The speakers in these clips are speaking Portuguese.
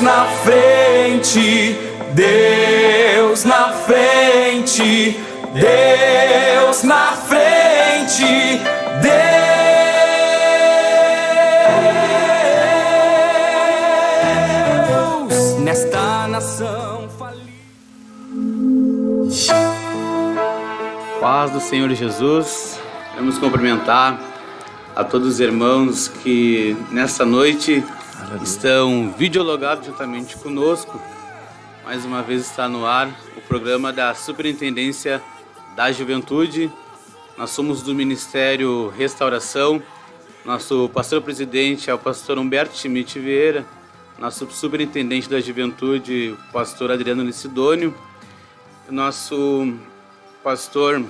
na frente, Deus na frente, Deus na frente, Deus nesta nação falida. Paz do Senhor Jesus, vamos cumprimentar a todos os irmãos que nesta noite estão videologados juntamente conosco. Mais uma vez está no ar o programa da Superintendência da Juventude. Nós somos do Ministério Restauração. Nosso pastor-presidente é o pastor Humberto Schmidt Vieira. Nosso superintendente da Juventude, o pastor Adriano Licidônio. Nosso pastor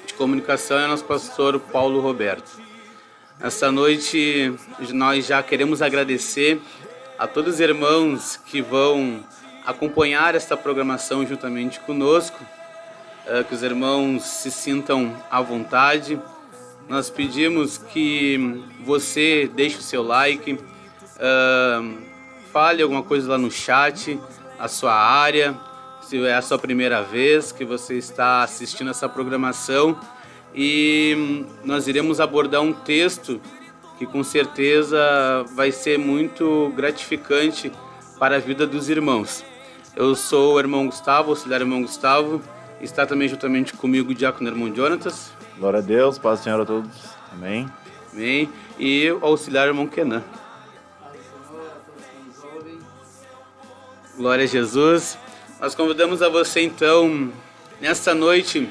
de comunicação é o nosso pastor Paulo Roberto. Esta noite nós já queremos agradecer a todos os irmãos que vão acompanhar esta programação juntamente conosco, que os irmãos se sintam à vontade. Nós pedimos que você deixe o seu like, fale alguma coisa lá no chat, a sua área, se é a sua primeira vez que você está assistindo essa programação, e nós iremos abordar um texto que com certeza vai ser muito gratificante para a vida dos irmãos. Eu sou o irmão Gustavo, auxiliar irmão Gustavo, está também juntamente comigo o diácono irmão Jonatas. Glória a Deus, paz do Senhor a todos, amém. Amém. E o auxiliar irmão Kenan. Glória a Jesus. Nós convidamos a você, então, nesta noite,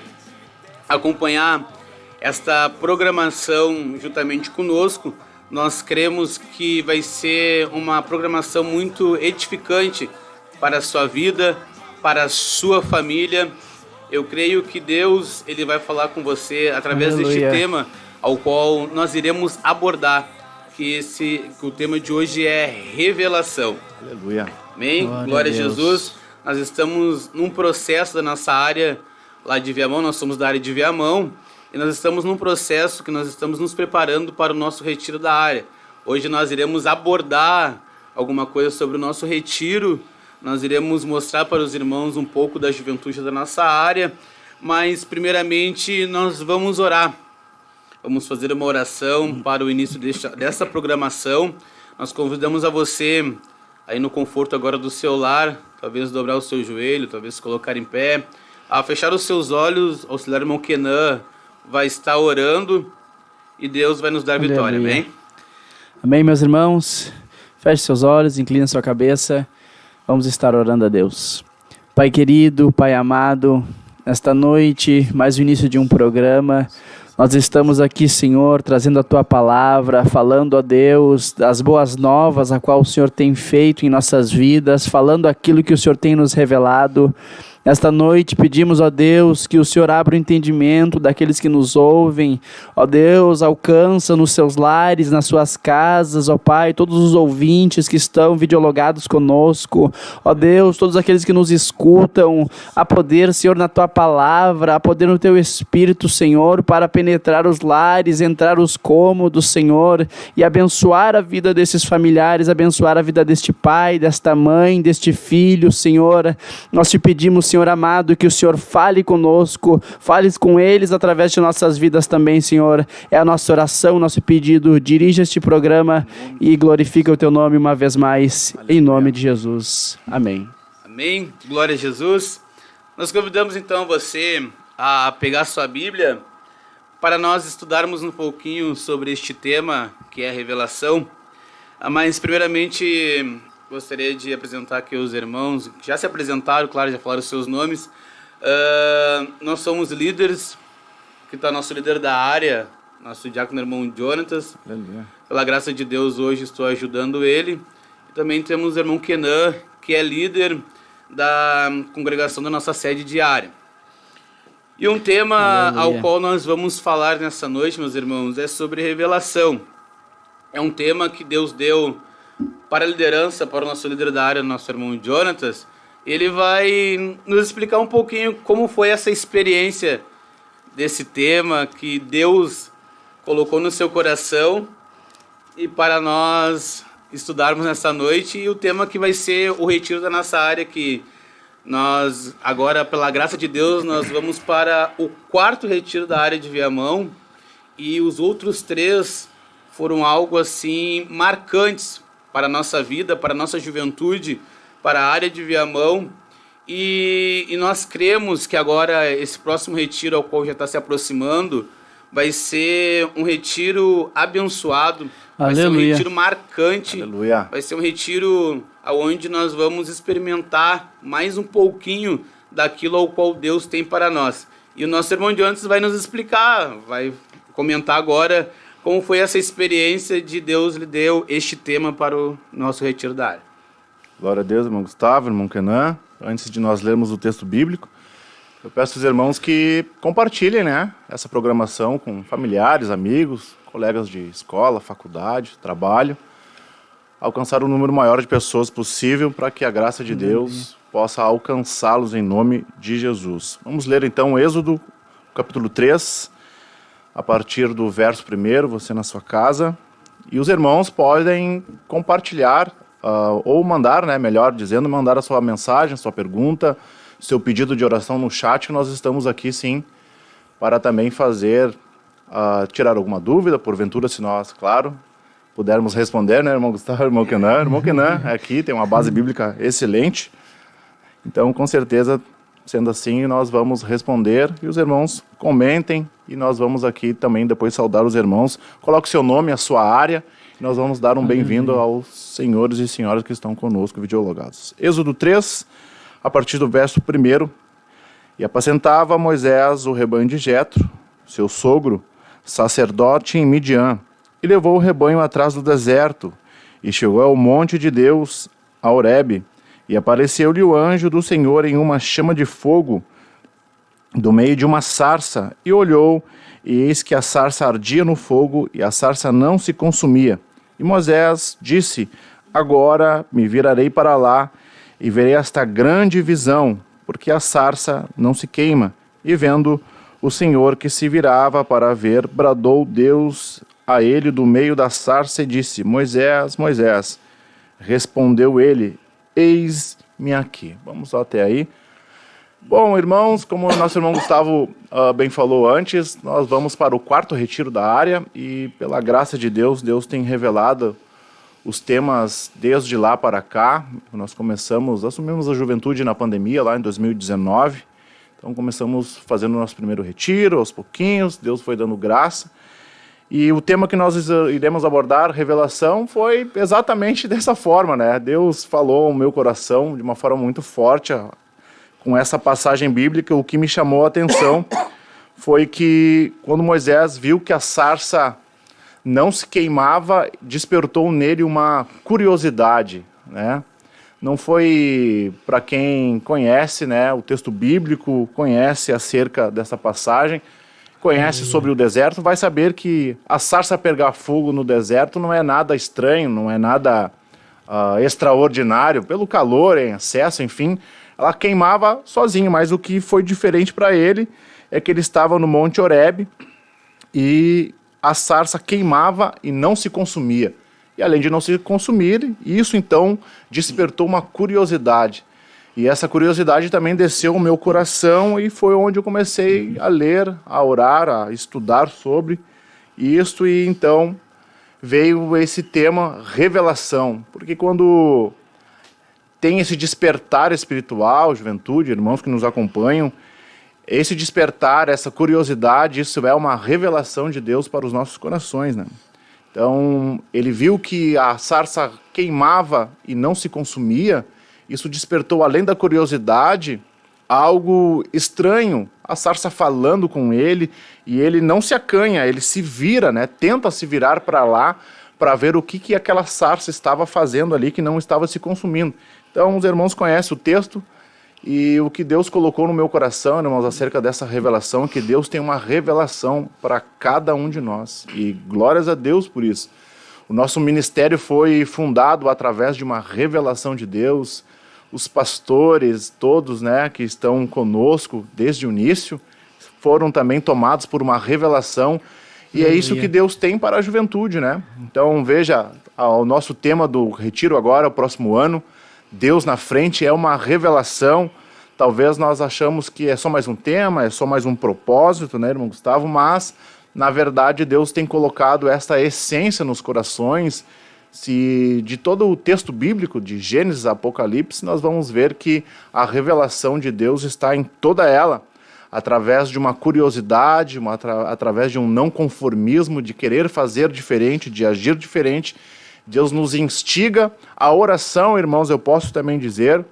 acompanhar esta programação juntamente conosco. Nós cremos que vai ser uma programação muito edificante para a sua vida, para a sua família. Eu creio que Deus ele vai falar com você através deste tema, ao qual nós iremos abordar, que o tema de hoje é revelação. Aleluia. Amém? Glória a Jesus. Nós estamos num processo da nossa área lá de Viamão, nós somos da área de Viamão, e nós estamos num processo que nós estamos nos preparando para o nosso retiro da área. Hoje nós iremos abordar alguma coisa sobre o nosso retiro, nós iremos mostrar para os irmãos um pouco da juventude da nossa área, mas primeiramente nós vamos orar. Vamos fazer uma oração para o início dessa programação. Nós convidamos a você, aí no conforto agora do seu lar, talvez dobrar o seu joelho, talvez se colocar em pé, a fechar os seus olhos. O auxiliar irmão Kenan vai estar orando e Deus vai nos dar vitória, amém? Amém, meus irmãos. Feche seus olhos, incline sua cabeça. Vamos estar orando a Deus. Pai querido, Pai amado, nesta noite, mais o início de um programa, nós estamos aqui, Senhor, trazendo a Tua palavra, falando a Deus das boas novas, a qual o Senhor tem feito em nossas vidas, falando aquilo que o Senhor tem nos revelado. Nesta noite pedimos, ó Deus, que o Senhor abra o entendimento daqueles que nos ouvem. Ó Deus, alcança nos seus lares, nas suas casas, ó Pai, todos os ouvintes que estão videologados conosco. Ó Deus, todos aqueles que nos escutam, a poder, Senhor, na Tua palavra, a poder no Teu Espírito, Senhor, para penetrar os lares, entrar os cômodos, Senhor, e abençoar a vida desses familiares, abençoar a vida deste pai, desta mãe, deste filho, Senhor. Nós te pedimos, Senhor amado, que o Senhor fale conosco, fale com eles através de nossas vidas também, Senhor. É a nossa oração, nosso pedido. Dirija este programa e glorifica o Teu nome uma vez mais, em nome de Jesus. Amém. Amém. Glória a Jesus. Nós convidamos então você a pegar sua Bíblia para nós estudarmos um pouquinho sobre este tema que é a revelação. Mas primeiramente gostaria de apresentar aqui os irmãos, que já se apresentaram, claro, já falaram os seus nomes. Nós somos líderes, que está nosso líder da área, nosso diácono irmão Jonatas. Pela graça de Deus, hoje estou ajudando ele. E também temos o irmão Kenan, que é líder da congregação da nossa sede diária. E um tema ao qual nós vamos falar nessa noite, meus irmãos, é sobre revelação. É um tema que Deus deu para a liderança, para o nosso líder da área, nosso irmão Jonatas. Ele vai nos explicar um pouquinho como foi essa experiência desse tema que Deus colocou no seu coração e para nós estudarmos nessa noite, e o tema que vai ser o retiro da nossa área, que nós, agora, pela graça de Deus, nós vamos para o 4º retiro da área de Viamão, e os outros 3 foram algo assim marcantes para a nossa vida, para a nossa juventude, para a área de Viamão, e nós cremos que agora esse próximo retiro ao qual já está se aproximando vai ser um retiro abençoado, vai ser um retiro marcante, Aleluia. vai ser um retiro onde nós vamos experimentar mais um pouquinho daquilo ao qual Deus tem para nós. E o nosso irmão de antes vai nos explicar, vai comentar agora como foi essa experiência de Deus lhe deu este tema para o nosso retiro da área. Glória a Deus, irmão Gustavo, irmão Kenan. Antes de nós lermos o texto bíblico, eu peço aos irmãos que compartilhem, né, essa programação com familiares, amigos, colegas de escola, faculdade, trabalho, alcançar o número maior de pessoas possível para que a graça de Deus possa alcançá-los em nome de Jesus. Vamos ler então Êxodo, capítulo 3, a partir do verso 1, você na sua casa, e os irmãos podem compartilhar, ou mandar, né, melhor dizendo, mandar a sua mensagem, a sua pergunta, seu pedido de oração no chat, que nós estamos aqui sim para também fazer, tirar alguma dúvida, porventura, se nós, claro, pudermos responder, né, irmão Gustavo, irmão Kenan. Irmão Kenan aqui tem uma base bíblica excelente, então com certeza, sendo assim, nós vamos responder e os irmãos comentem e nós vamos aqui também depois saudar os irmãos. Coloque seu nome, a sua área, e nós vamos dar um bem-vindo aos senhores e senhoras que estão conosco videologados. Êxodo 3, a partir do verso 1. E apacentava Moisés o rebanho de Jetro, seu sogro, sacerdote em Midian, e levou o rebanho atrás do deserto, e chegou ao monte de Deus, a Horebe, e apareceu-lhe o anjo do Senhor em uma chama de fogo, do meio de uma sarça, e olhou, e eis que a sarça ardia no fogo, e a sarça não se consumia. E Moisés disse: agora me virarei para lá, e verei esta grande visão, porque a sarça não se queima. E vendo o Senhor que se virava para ver, bradou Deus a ele do meio da sarça e disse: Moisés, Moisés. Respondeu ele: eis-me aqui. Vamos até aí. Bom, irmãos, como o nosso irmão Gustavo bem falou antes, nós vamos para o 4º retiro da área e, pela graça de Deus, Deus tem revelado os temas desde lá para cá. Nós assumimos a juventude na pandemia lá em 2019, então começamos fazendo o nosso primeiro retiro, aos pouquinhos, Deus foi dando graça. E o tema que nós iremos abordar, revelação, foi exatamente dessa forma, né? Deus falou ao meu coração de uma forma muito forte com essa passagem bíblica. O que me chamou a atenção foi que quando Moisés viu que a sarça não se queimava, despertou nele uma curiosidade, né? Não foi, para quem conhece, né, o texto bíblico, conhece acerca dessa passagem, conhece sobre o deserto, vai saber que a sarça pegar fogo no deserto não é nada estranho, não é nada extraordinário, pelo calor em excesso, enfim, ela queimava sozinha, mas o que foi diferente para ele é que ele estava no Monte Horebe e a sarça queimava e não se consumia. E além de não se consumir, isso então despertou uma curiosidade. E essa curiosidade também desceu ao meu coração e foi onde eu comecei a ler, a orar, a estudar sobre isto. E então veio esse tema, revelação. Porque quando tem esse despertar espiritual, juventude, irmãos que nos acompanham, esse despertar, essa curiosidade, isso é uma revelação de Deus para os nossos corações, né? Então, ele viu que a sarça queimava e não se consumia. Isso despertou, além da curiosidade, algo estranho. A sarça falando com ele, e ele não se acanha, ele se vira, né? Tenta se virar para lá, para ver o que aquela sarça estava fazendo ali, que não estava se consumindo. Então, os irmãos conhecem o texto, e o que Deus colocou no meu coração, irmãos, acerca dessa revelação, é que Deus tem uma revelação para cada um de nós. E glórias a Deus por isso. O nosso ministério foi fundado através de uma revelação de Deus. Os pastores, todos, né, que estão conosco desde o início, foram também tomados por uma revelação. E é isso que Deus tem para a juventude, né? Então, veja, o nosso tema do retiro agora, o próximo ano, Deus na frente, é uma revelação. Talvez nós achamos que é só mais um tema, é só mais um propósito, né, irmão Gustavo? Mas, na verdade, Deus tem colocado essa essência nos corações. Se de todo o texto bíblico, de Gênesis a Apocalipse, nós vamos ver que a revelação de Deus está em toda ela, através de uma curiosidade, através de um não conformismo, de querer fazer diferente, de agir diferente. Deus nos instiga. A oração, irmãos, eu posso também dizer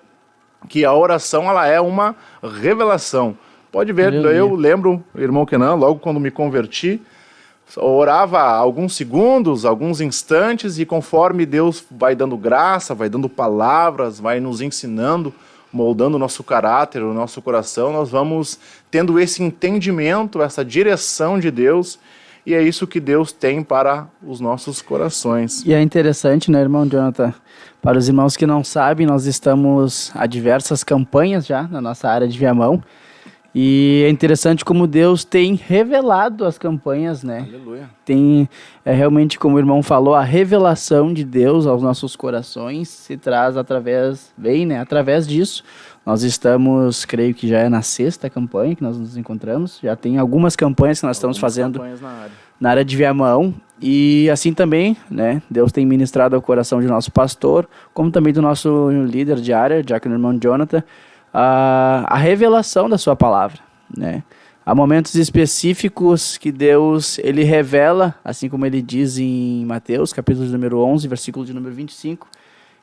que a oração ela é uma revelação. Pode ver, eu lembro, irmão Kenan, logo quando me converti, orava alguns segundos, alguns instantes, e conforme Deus vai dando graça, vai dando palavras, vai nos ensinando, moldando o nosso caráter, o nosso coração, nós vamos tendo esse entendimento, essa direção de Deus, e é isso que Deus tem para os nossos corações. E é interessante, né, irmão Jonathan? Para os irmãos que não sabem, nós estamos a diversas campanhas já na nossa área de Viamão. E é interessante como Deus tem revelado as campanhas, né? Aleluia. Tem, realmente, como o irmão falou, a revelação de Deus aos nossos corações se traz através disso. Nós estamos, creio que já é na 6ª campanha que nós nos encontramos. Já tem algumas campanhas que nós estamos fazendo na área de Viamão. E assim também, né? Deus tem ministrado ao coração de nosso pastor, como também do nosso líder de área, diácono irmão Jonathan, a revelação da sua palavra, né? Há momentos específicos que Deus, ele revela, assim como ele diz em Mateus, capítulo de número 11, versículo de número 25,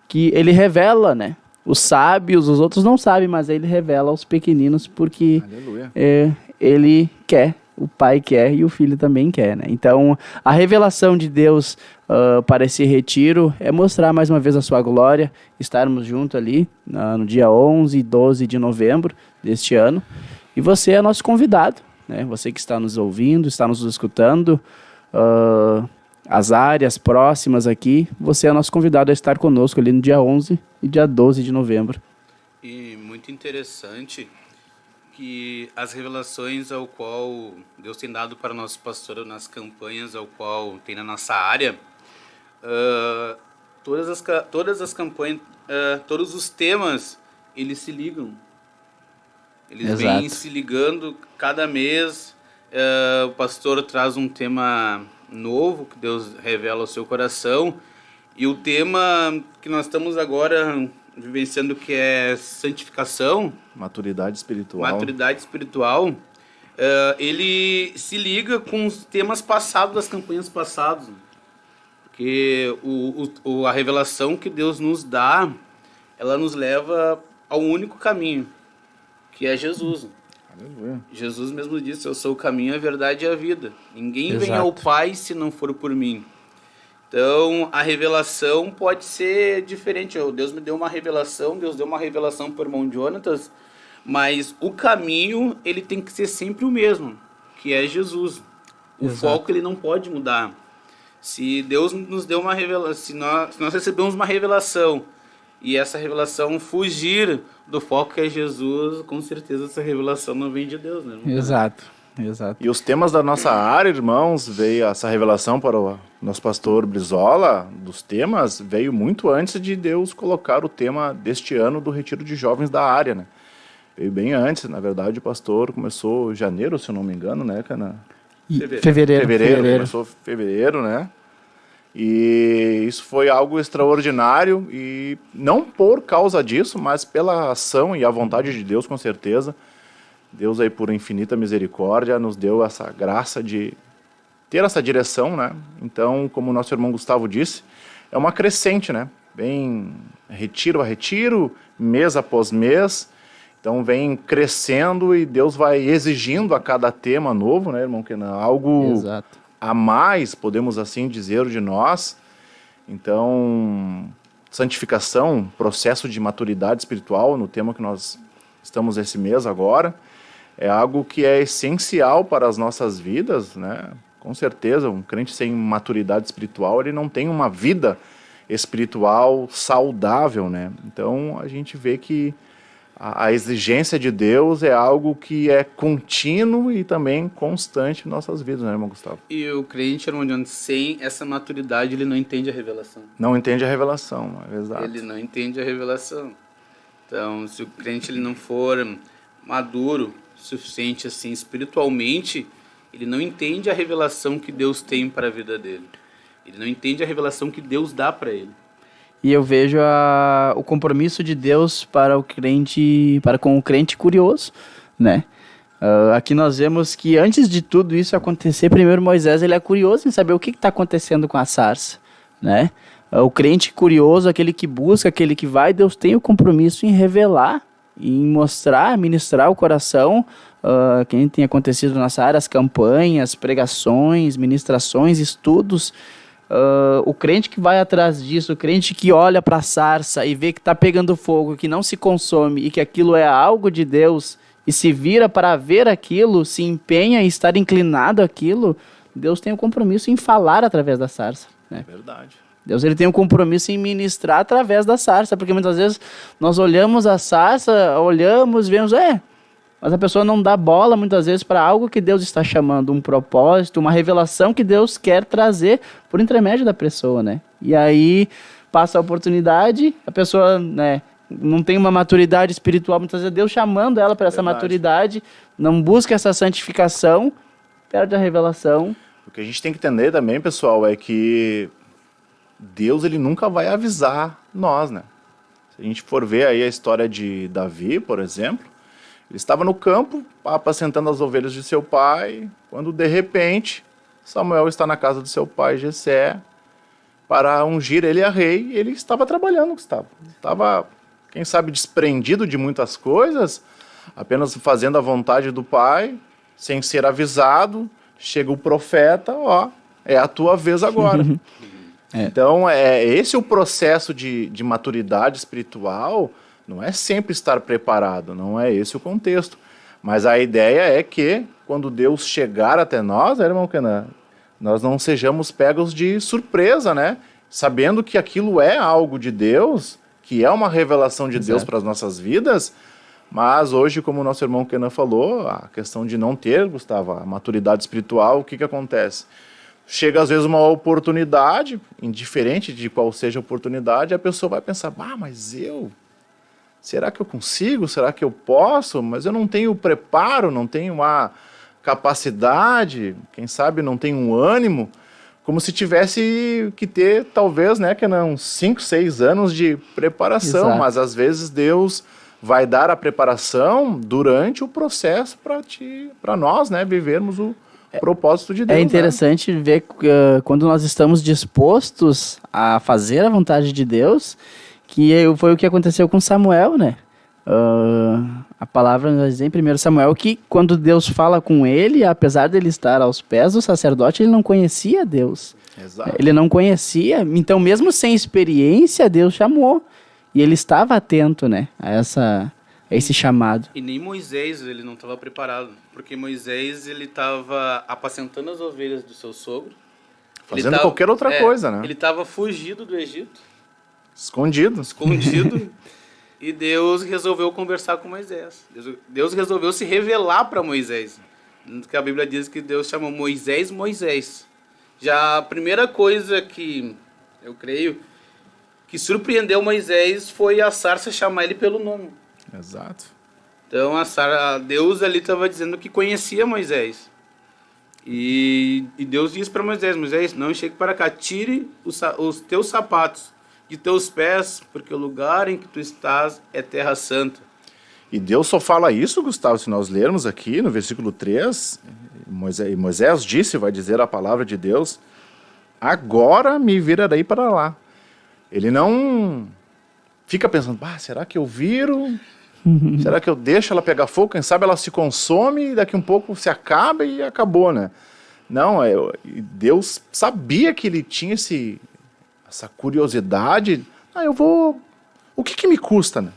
que ele revela, né? Os sábios, os outros não sabem, mas ele revela aos pequeninos porque ele quer, o pai quer e o filho também quer, né? Então, a revelação de Deus para esse retiro é mostrar mais uma vez a sua glória, estarmos juntos ali no dia 11 e 12 de novembro deste ano. E você é nosso convidado, né? Você que está nos ouvindo, está nos escutando, as áreas próximas aqui, você é nosso convidado a estar conosco ali no dia 11 e dia 12 de novembro. E muito interessante que as revelações ao qual Deus tem dado para o nosso pastor nas campanhas ao qual tem na nossa área, todas as campanhas, todos os temas, eles se ligam. Eles vêm se ligando cada mês. O pastor traz um tema novo que Deus revela ao seu coração. E o tema que nós estamos agora vivenciando, que é santificação, maturidade espiritual, ele se liga com os temas passados das campanhas passadas, porque a revelação que Deus nos dá, ela nos leva ao único caminho, que é Jesus. Aleluia. Jesus mesmo disse: eu sou o caminho, a verdade e a vida. Ninguém vem ao Pai se não for por mim. Então, a revelação pode ser diferente. Deus me deu uma revelação, Deus deu uma revelação para o irmão Jonatas, mas o caminho, ele tem que ser sempre o mesmo, que é Jesus. O foco, ele não pode mudar. Se Deus nos deu uma revelação, se nós recebemos uma revelação, e essa revelação fugir do foco que é Jesus, com certeza essa revelação não vem de Deus, né? Exato. E os temas da nossa área, irmãos, veio essa revelação para o nosso pastor Brizola, dos temas, veio muito antes de Deus colocar o tema deste ano do Retiro de Jovens da área, né? Veio bem antes, na verdade o pastor começou em janeiro, se eu não me engano, né, Cana? Fevereiro, começou em fevereiro, né? E isso foi algo extraordinário, e não por causa disso, mas pela ação e a vontade de Deus, com certeza. Deus aí, por infinita misericórdia, nos deu essa graça de ter essa direção, né? Então, como o nosso irmão Gustavo disse, é uma crescente, né? Vem retiro a retiro, mês após mês. Então, vem crescendo e Deus vai exigindo a cada tema novo, né, irmão? Que não é algo a mais, podemos assim dizer, de nós. Então, santificação, processo de maturidade espiritual, no tema que nós estamos esse mês agora, é algo que é essencial para as nossas vidas, né? Com certeza, um crente sem maturidade espiritual, ele não tem uma vida espiritual saudável, né? Então, a gente vê que a exigência de Deus é algo que é contínuo e também constante em nossas vidas, né, irmão Gustavo? E o crente, irmão John, sem essa maturidade, ele não entende a revelação. Não entende a revelação, exato. Ele não entende a revelação. Então, se o crente ele não for maduro o suficiente assim espiritualmente, ele não entende a revelação que Deus tem para a vida dele. Ele não entende a revelação que Deus dá para ele. E eu vejo o compromisso de Deus para o crente, para com o crente curioso, né? Aqui nós vemos que antes de tudo isso acontecer, primeiro Moisés ele é curioso em saber o que está acontecendo com a sarça, né? O crente curioso, aquele que busca, aquele que vai, Deus tem o compromisso em revelar, em mostrar, ministrar o coração, quem tem acontecido nessa área, as campanhas, pregações, ministrações, estudos. O crente que vai atrás disso, o crente que olha para a sarça e vê que está pegando fogo, que não se consome e que aquilo é algo de Deus e se vira para ver aquilo, se empenha em estar inclinado àquilo, Deus tem o compromisso em falar através da sarça, né? Verdade. Deus ele tem um compromisso em ministrar através da sarça, porque muitas vezes nós olhamos a sarça, olhamos, vemos, mas a pessoa não dá bola muitas vezes para algo que Deus está chamando, um propósito, uma revelação que Deus quer trazer por intermédio da pessoa, né? E aí passa a oportunidade, a pessoa, né, não tem uma maturidade espiritual, muitas vezes Deus chamando ela para essa maturidade, não busca essa santificação, perde a revelação. O que a gente tem que entender também, pessoal, é que Deus ele nunca vai avisar nós, né? Se a gente for ver aí a história de Davi, por exemplo, ele estava no campo, apacentando as ovelhas de seu pai, quando de repente Samuel está na casa do seu pai Jessé para ungir ele a rei, e ele estava trabalhando, Gustavo. Estava, quem sabe, desprendido de muitas coisas, apenas fazendo a vontade do pai, sem ser avisado. Chega o profeta, é a tua vez agora. Então, esse é o processo de maturidade espiritual. Não é sempre estar preparado, não é esse o contexto. Mas a ideia é que, quando Deus chegar até nós, irmão Kenan, nós não sejamos pegos de surpresa, né? Sabendo que aquilo é algo de Deus, que é uma revelação de Deus para as nossas vidas, mas hoje, como o nosso irmão Kenan falou, a questão de não ter, Gustavo, a maturidade espiritual, o que acontece? Chega às vezes uma oportunidade, indiferente de qual seja a oportunidade, a pessoa vai pensar, mas será que eu consigo? Será que eu posso? Mas eu não tenho preparo, não tenho a capacidade, quem sabe não tenho um ânimo, como se tivesse que ter, talvez, né, que não, 5, 6 anos de preparação. Exato. Mas às vezes Deus vai dar a preparação durante o processo para nós, né, vivermos o propósito de Deus. É interessante, né, ver quando nós estamos dispostos a fazer a vontade de Deus, que foi o que aconteceu com Samuel, né? A palavra nos diz em 1 Samuel que quando Deus fala com ele, apesar de ele estar aos pés do sacerdote, ele não conhecia Deus. Exato. Ele não conhecia, então mesmo sem experiência, Deus chamou. E ele estava atento, né, a esse chamado. E nem Moisés ele não estava preparado, porque Moisés ele estava apacentando as ovelhas do seu sogro. Fazendo qualquer outra coisa, né? Ele estava fugido do Egito. Escondido. E Deus resolveu conversar com Moisés. Deus resolveu se revelar para Moisés. Que a Bíblia diz que Deus chamou Moisés, Moisés. Já a primeira coisa que eu creio que surpreendeu Moisés foi a sarça chamar ele pelo nome. Exato. Então Deus ali estava dizendo que conhecia Moisés. E Deus disse para Moisés, não chegue para cá, tire os teus sapatos de teus pés, porque o lugar em que tu estás é terra santa. E Deus só fala isso, Gustavo, se nós lermos aqui no versículo 3, Moisés disse, vai dizer a palavra de Deus, agora me virarei para lá. Ele não fica pensando, será que eu viro? Será que eu deixo ela pegar fogo? Quem sabe ela se consome e daqui um pouco se acaba e acabou, né? Não, Deus sabia que ele tinha essa curiosidade. O que me custa, né?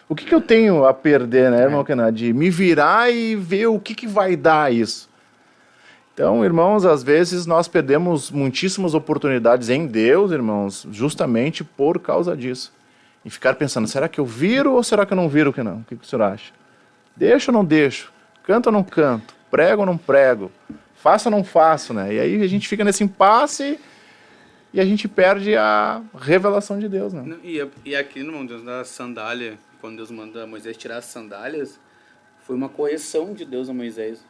O que eu tenho a perder, né, irmão Kenan? De me virar e ver o que vai dar isso. Então, irmãos, às vezes nós perdemos muitíssimas oportunidades em Deus, irmãos, justamente por causa disso. e ficar pensando, será que eu viro ou será que eu não viro que não? O que o senhor acha? Deixo ou não deixo? Canto ou não canto? Prego ou não prego? Faço ou não faço, né? E aí a gente fica nesse impasse e a gente perde a revelação de Deus, né? E aqui, irmão, Deus da sandália, quando Deus manda Moisés tirar as sandálias, foi uma correção de Deus a Moisés.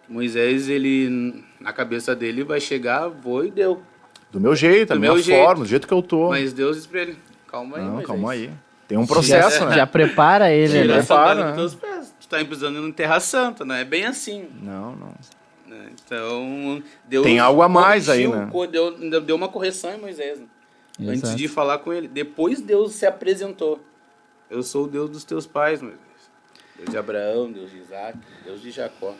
Moisés, ele, na cabeça dele, vai chegar, vou e deu. Do meu jeito, da minha forma, do jeito que eu tô. Mas Deus disse pra ele, calma aí, Moisés. Calma aí. Tem um processo, né? Já prepara ele, Tira né? a sandália dos teus pés. Tu tá pisando em terra santa, não é bem assim. Não. Então, Deus tem algo a mais aí, né? Deu uma correção em Moisés, né? Exato. Antes de falar com ele. Depois Deus se apresentou. Eu sou o Deus dos teus pais, Moisés. Deus de Abraão, Deus de Isaac, Deus de Jacó.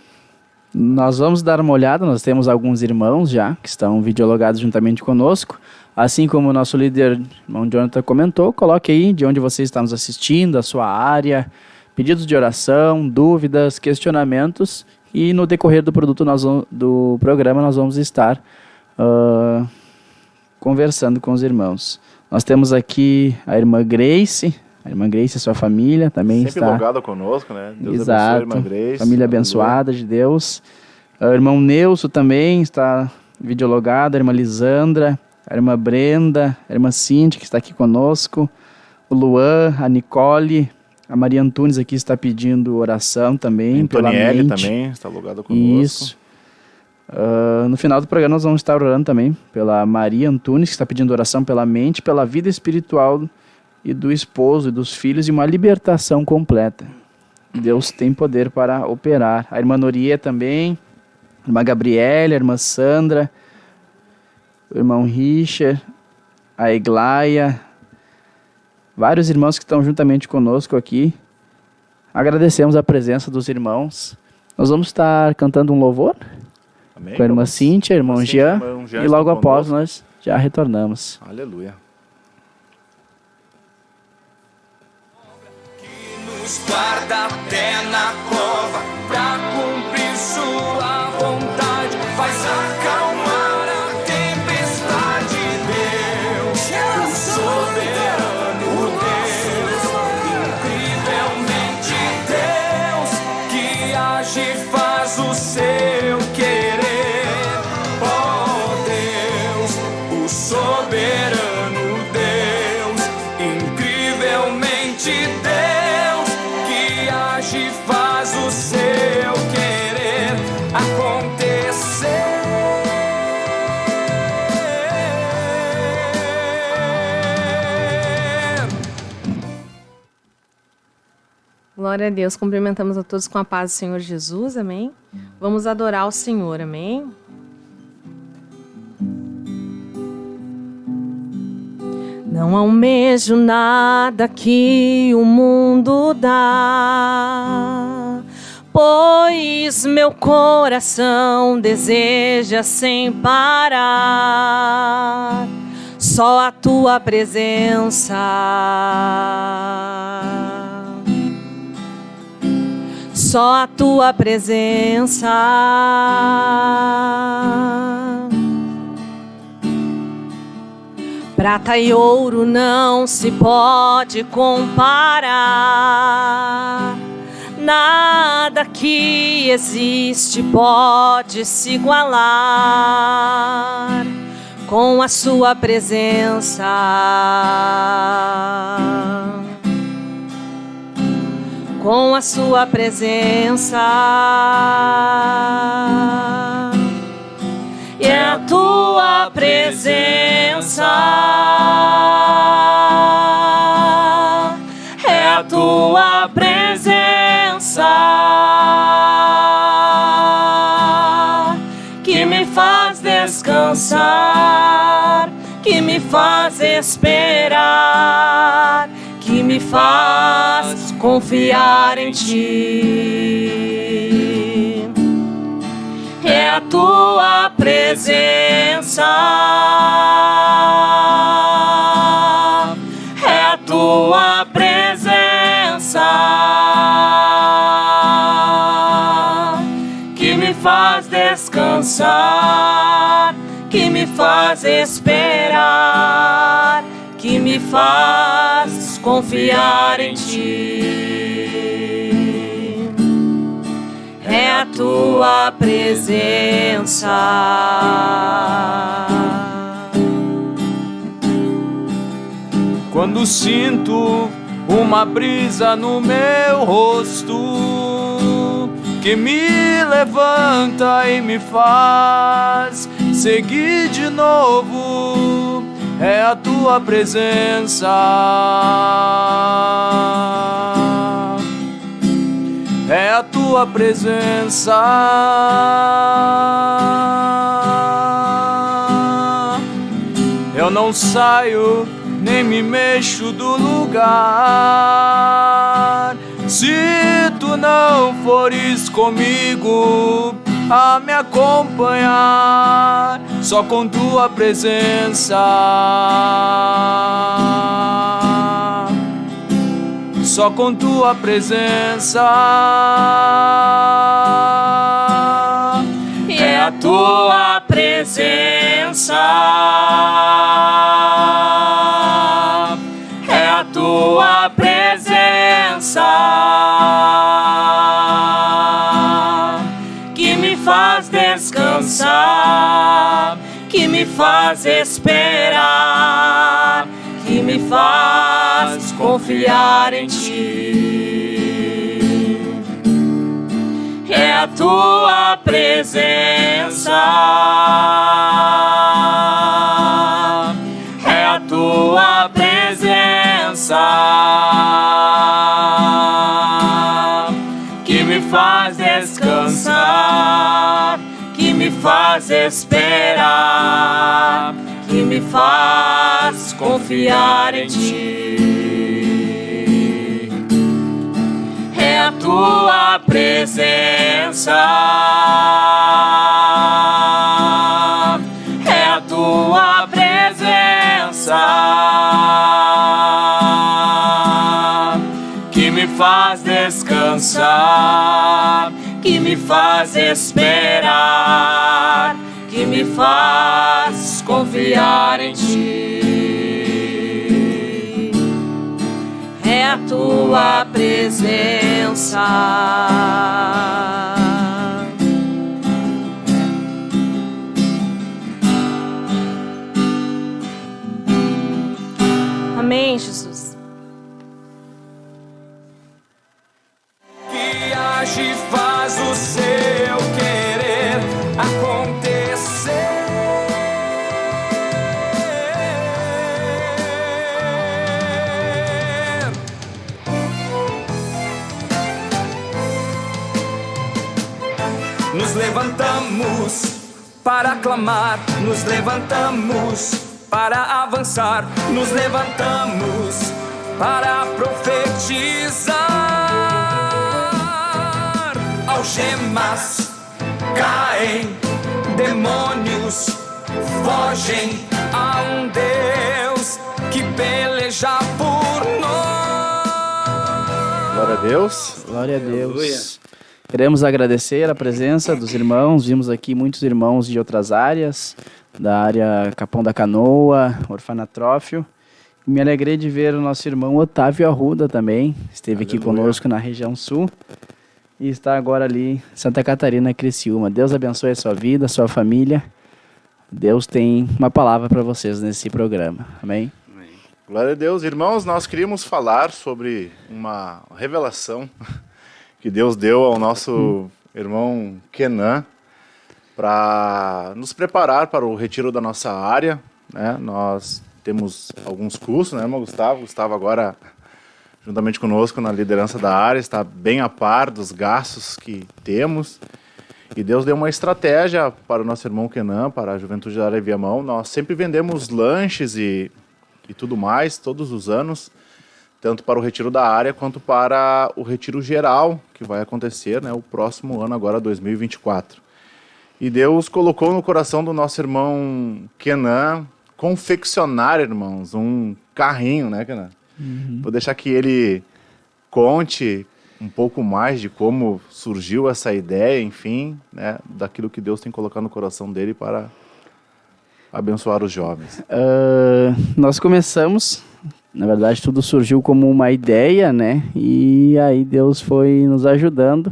Nós vamos dar uma olhada, nós temos alguns irmãos já que estão videologados juntamente conosco. Assim como o nosso líder, irmão Jonathan, comentou, coloque aí de onde você está nos assistindo, a sua área, pedidos de oração, dúvidas, questionamentos. E no decorrer do do programa nós vamos estar conversando com os irmãos. Nós temos aqui a irmã Grace e sua família também sempre está... logada conosco, né? Deus Exato, abençoe, irmã Grace. família abençoada de Deus. O irmão Neuso também está videologado, a irmã Lisandra, a irmã Brenda, a irmã Cindy, que está aqui conosco, o Luan, a Nicole, a Maria Antunes aqui está pedindo oração também, pela Antonielle mente. também está logada conosco. Isso. No final do programa nós vamos estar orando também pela Maria Antunes, que está pedindo oração pela mente, pela vida espiritual e do esposo e dos filhos e uma libertação completa. Deus tem poder para operar. A irmã Noria também, a irmã Gabriela, a irmã Sandra, o irmão Richard, a Eglaia, vários irmãos que estão juntamente conosco aqui. Agradecemos a presença dos irmãos. Nós vamos estar cantando um louvor. Amém, com a irmã Cíntia, irmão Jean, e logo após conosco. nós já retornamos. Aleluia. Nos guarda até na cova pra cumprir sua vontade, faz acalmar a tempestade. Deus, o soberano Deus, incrivelmente Deus, que age e faz o seu querer. Oh Deus, o soberano Deus, incrivelmente Deus, que age e faz o seu querer acontecer. Glória a Deus, cumprimentamos a todos com a paz do Senhor Jesus, amém? Vamos adorar o Senhor, amém? Não almejo nada que o mundo dá, pois meu coração deseja sem parar só a tua presença. Só a tua presença. Prata e ouro não se pode comparar. Nada que existe pode se igualar com a sua presença. Com a sua presença. E é a tua presença, é a tua presença que me faz descansar, que me faz esperar, que me faz confiar em ti. É a tua presença, é a tua presença que me faz descansar, que me faz esperar, que me faz confiar em ti. É a tua presença. Quando sinto uma brisa no meu rosto que me levanta e me faz seguir de novo, é a tua presença. É a tua presença. Eu não saio nem me mexo do lugar se tu não fores comigo a me acompanhar, só com tua presença, só com tua presença. É a tua presença. É a tua presença que me faz descansar, que me faz esperar, que me faz confiar em ti. É a tua presença. É a tua presença que me faz descansar, que me faz esperar, que me faz confiar em ti. É a tua presença. É a tua presença que me faz descansar, que me faz esperar, que me faz confiar em ti. É a tua presença. Amém, Jesus. Que age e faz o seu querer acontecer. Nos levantamos para clamar, nos levantamos para avançar, nos levantamos para profetizar. Algemas caem, demônios fogem a um Deus que peleja por nós. Glória a Deus. Glória a Deus. Queremos agradecer a presença dos irmãos. Vimos aqui muitos irmãos de outras áreas, da área Capão da Canoa, Orfanatrófio. Me alegrei de ver o nosso irmão Otávio Arruda também. Esteve aqui conosco na região sul e está agora ali em Santa Catarina, Criciúma. Deus abençoe a sua vida, a sua família. Deus tem uma palavra para vocês nesse programa. Amém? Glória a Deus. Irmãos, nós queríamos falar sobre uma revelação que Deus deu ao nosso irmão Kenan para nos preparar para o retiro da nossa área, né? Nós temos alguns cursos, né, irmão Gustavo? Gustavo agora, juntamente conosco na liderança da área, está bem a par dos gastos que temos. E Deus deu uma estratégia para o nosso irmão Kenan, para a Juventude da Área Viamão. Nós sempre vendemos lanches e tudo mais, todos os anos, tanto para o retiro da área quanto para o retiro geral, que vai acontecer, né, o próximo ano, agora 2024. E Deus colocou no coração do nosso irmão Kenan confeccionar, irmãos, um carrinho, né, Kenan? Vou deixar que ele conte um pouco mais de como surgiu essa ideia, enfim, né, daquilo que Deus tem colocado no coração dele para abençoar os jovens? Nós começamos, na verdade tudo surgiu como uma ideia, né? E aí Deus foi nos ajudando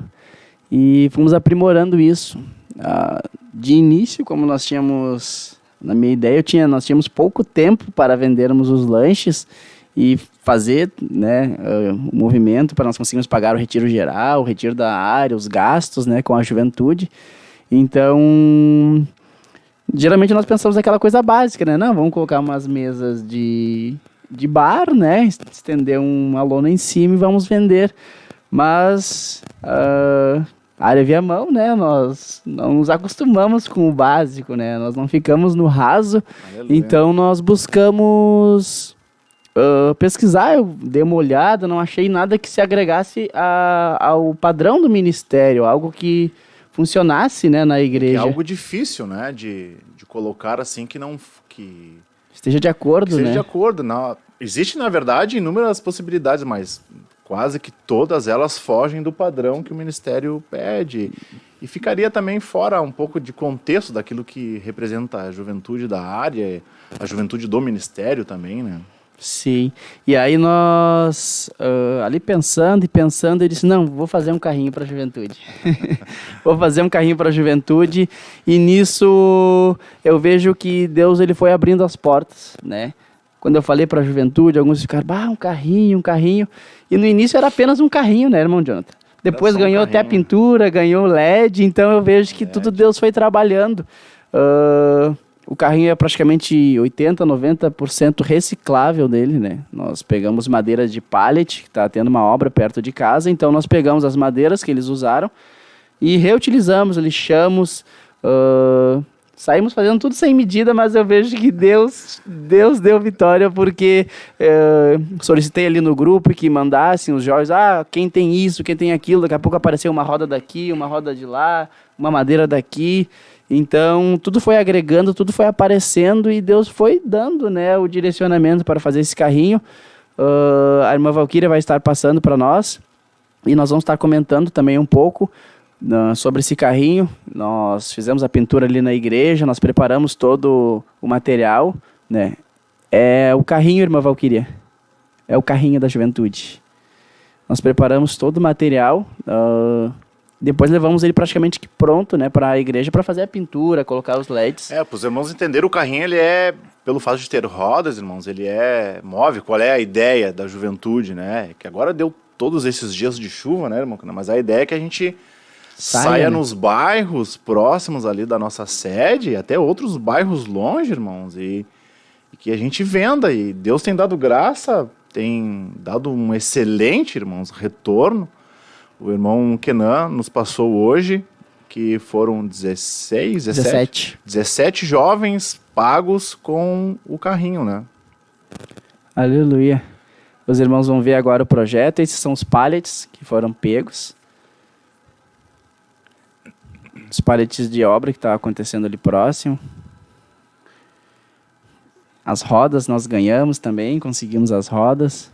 e fomos aprimorando isso. De início, como nós tínhamos, na minha ideia, nós tínhamos pouco tempo para vendermos os lanches e fazer, né, o movimento para nós conseguirmos pagar o retiro geral, o retiro da área, os gastos, né, com a juventude. Então, geralmente nós pensamos naquela coisa básica, né? Não, vamos colocar umas mesas de bar, né? Estender uma lona em cima e vamos vender. Mas a área via mão, né? Nós não nos acostumamos com o básico, né? Nós não ficamos no raso. Aleluia. Então nós buscamos pesquisar. Eu dei uma olhada, não achei nada que se agregasse ao padrão do ministério, algo que funcionasse, né, na igreja. É algo difícil, né, de colocar assim que esteja de acordo, que seja né? de acordo. Existe, na verdade, inúmeras possibilidades, mas quase que todas elas fogem do padrão que o ministério pede. E ficaria também fora um pouco de contexto daquilo que representa a juventude da área, a juventude do ministério também, né? Sim, e aí nós, ali pensando, eu disse, não, vou fazer um carrinho para a juventude. Vou fazer um carrinho para a juventude, e nisso eu vejo que Deus ele foi abrindo as portas, né? Quando eu falei para a juventude, alguns ficaram, um carrinho, e no início era apenas um carrinho, né, irmão Jonathan? Depois ganhou até a pintura, ganhou LED, então eu vejo que tudo Deus foi trabalhando. O carrinho é praticamente 80%, 90% reciclável dele, né? Nós pegamos madeira de pallet, que está tendo uma obra perto de casa, então nós pegamos as madeiras que eles usaram e reutilizamos, lixamos, saímos fazendo tudo sem medida, mas eu vejo que Deus deu vitória, porque solicitei ali no grupo que mandassem os jovens, quem tem isso, quem tem aquilo, daqui a pouco apareceu uma roda daqui, uma roda de lá, uma madeira daqui. Então, tudo foi agregando, tudo foi aparecendo e Deus foi dando, né, o direcionamento para fazer esse carrinho. A irmã Valquíria vai estar passando para nós e nós vamos estar comentando também um pouco sobre esse carrinho. Nós fizemos a pintura ali na igreja, nós preparamos todo o material, né? É o carrinho, irmã Valquíria, é o carrinho da juventude. Nós preparamos todo o material, depois levamos ele praticamente pronto, né, para a igreja para fazer a pintura, colocar os LEDs. Para os irmãos entenderem, o carrinho ele é, pelo fato de ter rodas, irmãos, ele é móvel. Qual é a ideia da juventude, né? Que agora deu todos esses dias de chuva, né, irmão? Mas a ideia é que a gente saia, né, nos bairros próximos ali da nossa sede, até outros bairros longe, irmãos, e que a gente venda. E Deus tem dado graça, tem dado um excelente, irmãos, retorno. O irmão Kenan nos passou hoje que foram 17 jovens pagos com o carrinho, né? Aleluia. Os irmãos vão ver agora o projeto. Esses são os pallets que foram pegos. Os pallets de obra que estão acontecendo ali próximo. As rodas nós ganhamos também, conseguimos as rodas.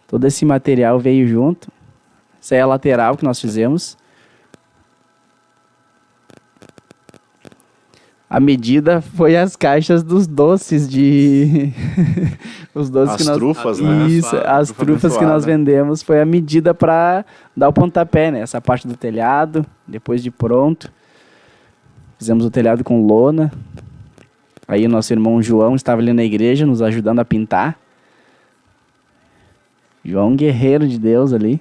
Todo esse material veio junto. Essa é a lateral que nós fizemos. A medida foi as caixas dos doces de... Os doces as que nós... trufas, né? Isso, as trufas que nós vendemos foi a medida para dar o pontapé, né? Essa parte do telhado, depois de pronto. Fizemos o telhado com lona. Aí o nosso irmão João estava ali na igreja nos ajudando a pintar. João, guerreiro de Deus ali.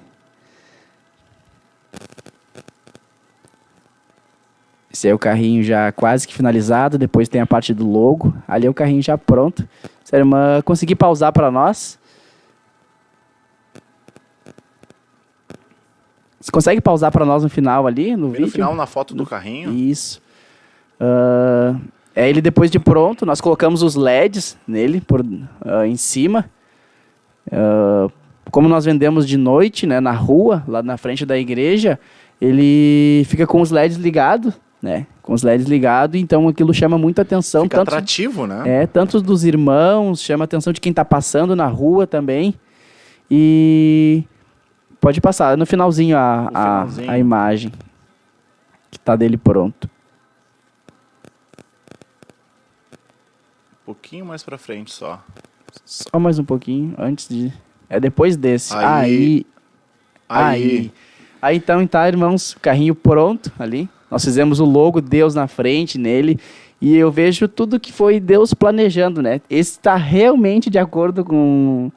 Esse é o carrinho já quase que finalizado. Depois tem a parte do logo. Ali é o carrinho já pronto. Se a irmã conseguir pausar para nós. Você consegue pausar para nós no final ali, no vídeo? No final, na foto do carrinho. Isso. Ele depois de pronto, nós colocamos os LEDs nele em cima. Como nós vendemos de noite, né, na rua, lá na frente da igreja, ele fica com os LEDs ligados, né? Com os LEDs ligados, então aquilo chama muita atenção. Fica atrativo, né? Tanto dos irmãos, chama a atenção de quem está passando na rua também. E pode passar, no finalzinho a imagem que está dele pronto. pouquinho mais pra frente só. Só mais um pouquinho, antes de... É depois desse. Aí. Aí, então, irmãos, carrinho pronto ali. Nós fizemos o logo, Deus na frente, nele. E eu vejo tudo que foi Deus planejando, né? Esse está realmente de acordo com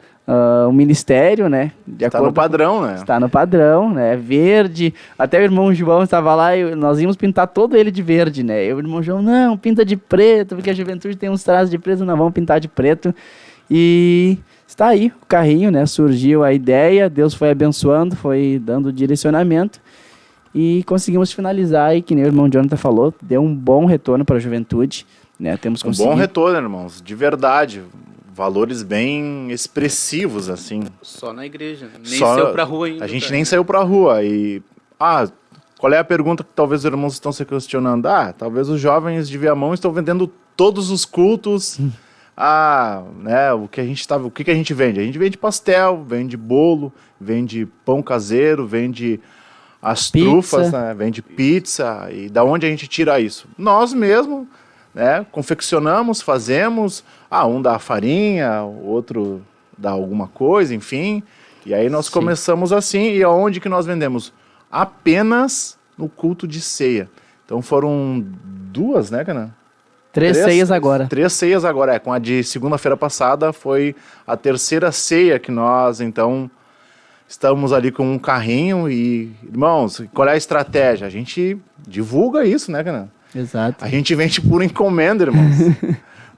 o ministério, né? Está no padrão, né? Está no padrão, né? Verde. Até o irmão João estava lá e nós íamos pintar todo ele de verde, né? E o irmão João, não, pinta de preto, porque a juventude tem uns traços de preto, não, vamos pintar de preto. E está aí o carrinho, né? Surgiu a ideia, Deus foi abençoando, foi dando direcionamento e conseguimos finalizar. E que nem o irmão Jonathan falou, deu um bom retorno para a juventude, né? Temos conseguido. Um bom retorno, irmãos, de verdade. Valores bem expressivos, assim. Só na igreja, nem saiu pra rua ainda. A gente nem saiu pra rua. E, qual é a pergunta que talvez os irmãos estão se questionando? Talvez os jovens de Viamão estão vendendo todos os cultos. Né, o que a gente vende? A gente vende pastel, vende bolo, vende pão caseiro, vende as trufas, né, vende pizza. E da onde a gente tira isso? Nós mesmos, né, confeccionamos, fazemos. Um dá farinha, o outro dá alguma coisa, enfim. E aí nós começamos assim. E aonde que nós vendemos? Apenas no culto de ceia. Então foram 2, né, Canan? 3 ceias agora. 3 ceias agora, com a de segunda-feira passada foi a 3ª ceia que nós, então, estamos ali com um carrinho e, irmãos, qual é a estratégia? A gente divulga isso, né, Canan? Exato. A gente vende por encomenda, irmãos.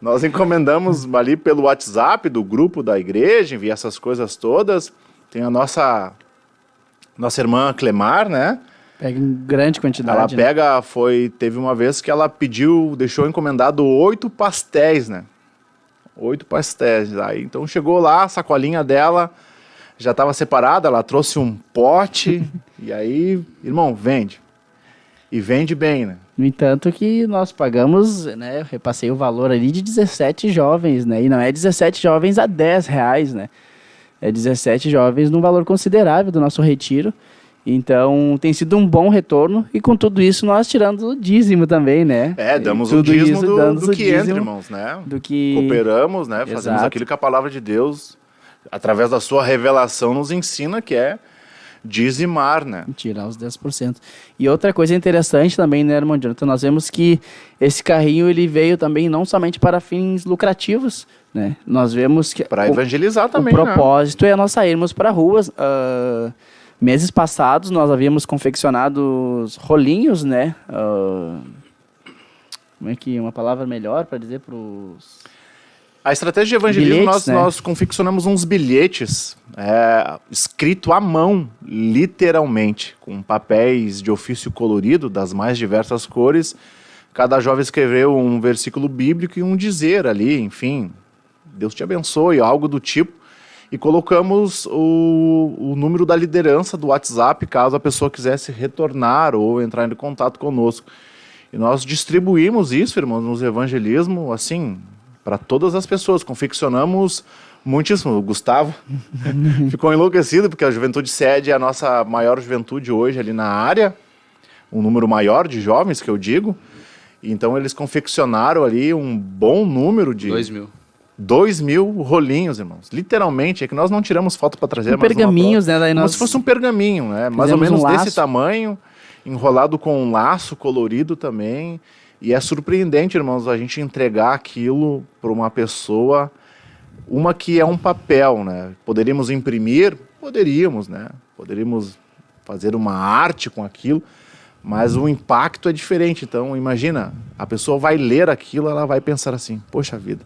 Nós encomendamos ali pelo WhatsApp do grupo da igreja, envia essas coisas todas. Tem a nossa irmã Clemar, né? Pega em grande quantidade. Ela pega, teve uma vez que ela deixou encomendado 8 pastéis, né? 8 pastéis. Aí, então chegou lá, a sacolinha dela já estava separada, ela trouxe um pote, e aí, irmão, vende. E vende bem, né? No entanto que nós pagamos, né? Eu repassei o valor ali de 17 jovens, né? E não é 17 jovens a R$10, né? É 17 jovens num valor considerável do nosso retiro. Então, tem sido um bom retorno e com tudo isso nós tirando o dízimo também, né? Damos o dízimo do que entra, irmãos, né? Do que... Cooperamos, né? Fazemos Exato. Aquilo que a palavra de Deus, através da sua revelação, nos ensina, que é dizimar, né? Tirar os 10%. E outra coisa interessante também, né, irmão Jonathan? Nós vemos que esse carrinho, ele veio também não somente para fins lucrativos, né? Nós vemos que... Para evangelizar também, o propósito é nós sairmos para ruas. Meses passados, nós havíamos confeccionado rolinhos, né? Como é que uma palavra melhor para dizer para os... A estratégia de evangelismo, bilhetes, nós confeccionamos uns bilhetes escrito à mão, literalmente, com papéis de ofício colorido, das mais diversas cores. Cada jovem escreveu um versículo bíblico e um dizer ali, enfim, Deus te abençoe, algo do tipo. E colocamos o número da liderança do WhatsApp, caso a pessoa quisesse retornar ou entrar em contato conosco. E nós distribuímos isso, irmãos, nos evangelismo, assim, para todas as pessoas. Confeccionamos muitíssimo. O Gustavo ficou enlouquecido, porque a Juventude Sede é a nossa maior juventude hoje ali na área. Um número maior de jovens, que eu digo. Então eles confeccionaram ali um bom número de... 2.000 rolinhos, irmãos. Literalmente, é que nós não tiramos foto para trazer. Pergaminhos, né? Daí Como se fosse um pergaminho, né? Mais ou menos desse tamanho, enrolado com um laço colorido também. E é surpreendente, irmãos, a gente entregar aquilo para uma pessoa, uma que é um papel, né? Poderíamos imprimir? Poderíamos, né? Poderíamos fazer uma arte com aquilo, mas o impacto é diferente. Então, imagina, a pessoa vai ler aquilo, ela vai pensar assim, poxa vida,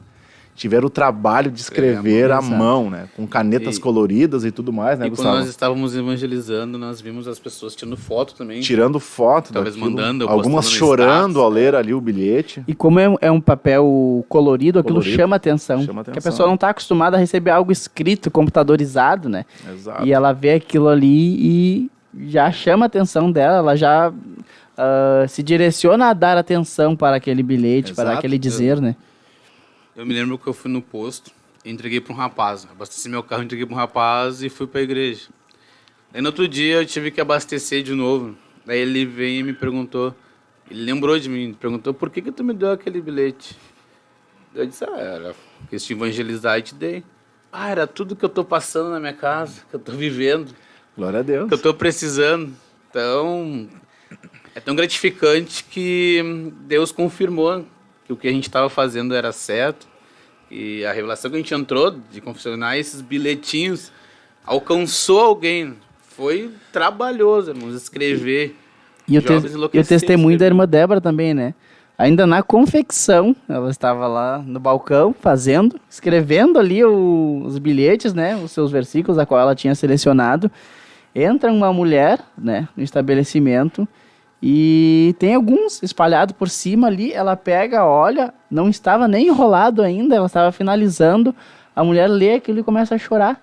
tiveram o trabalho de escrever à mão, né? Com canetas coloridas e tudo mais, né, Gustavo? Quando nós estávamos evangelizando, nós vimos as pessoas tirando foto também. Tirando foto talvez daquilo, mandando, algumas chorando ao ler ali o bilhete. E como é um papel colorido, aquilo chama atenção. Porque a pessoa não está acostumada a receber algo escrito, computadorizado, né? Exato. E ela vê aquilo ali e já chama a atenção dela, ela já se direciona a dar atenção para aquele bilhete, para aquele dizer, né? Eu me lembro que eu fui no posto, entreguei para um rapaz. Abasteci meu carro, entreguei para um rapaz e fui para a igreja. Daí no outro dia eu tive que abastecer de novo. Daí ele veio e me perguntou, ele lembrou de mim, perguntou por que tu me deu aquele bilhete? Eu disse, era quis te evangelizar e te dei. Era tudo que eu tô passando na minha casa, que eu tô vivendo, Glória a Deus. que eu tô precisando. Então, é tão gratificante que Deus confirmou que o que a gente estava fazendo era certo. E a revelação que a gente entrou de confessionar esses bilhetinhos alcançou alguém. Foi trabalhoso, irmãos, escrever. E o testemunho da irmã Débora também, né? Ainda na confecção, ela estava lá no balcão fazendo, escrevendo ali os bilhetes, né? Os seus versículos, a qual ela tinha selecionado. Entra uma mulher, né? No estabelecimento e tem alguns espalhados por cima ali. Ela pega, olha, não estava nem enrolado ainda, ela estava finalizando. A mulher lê aquilo e começa a chorar,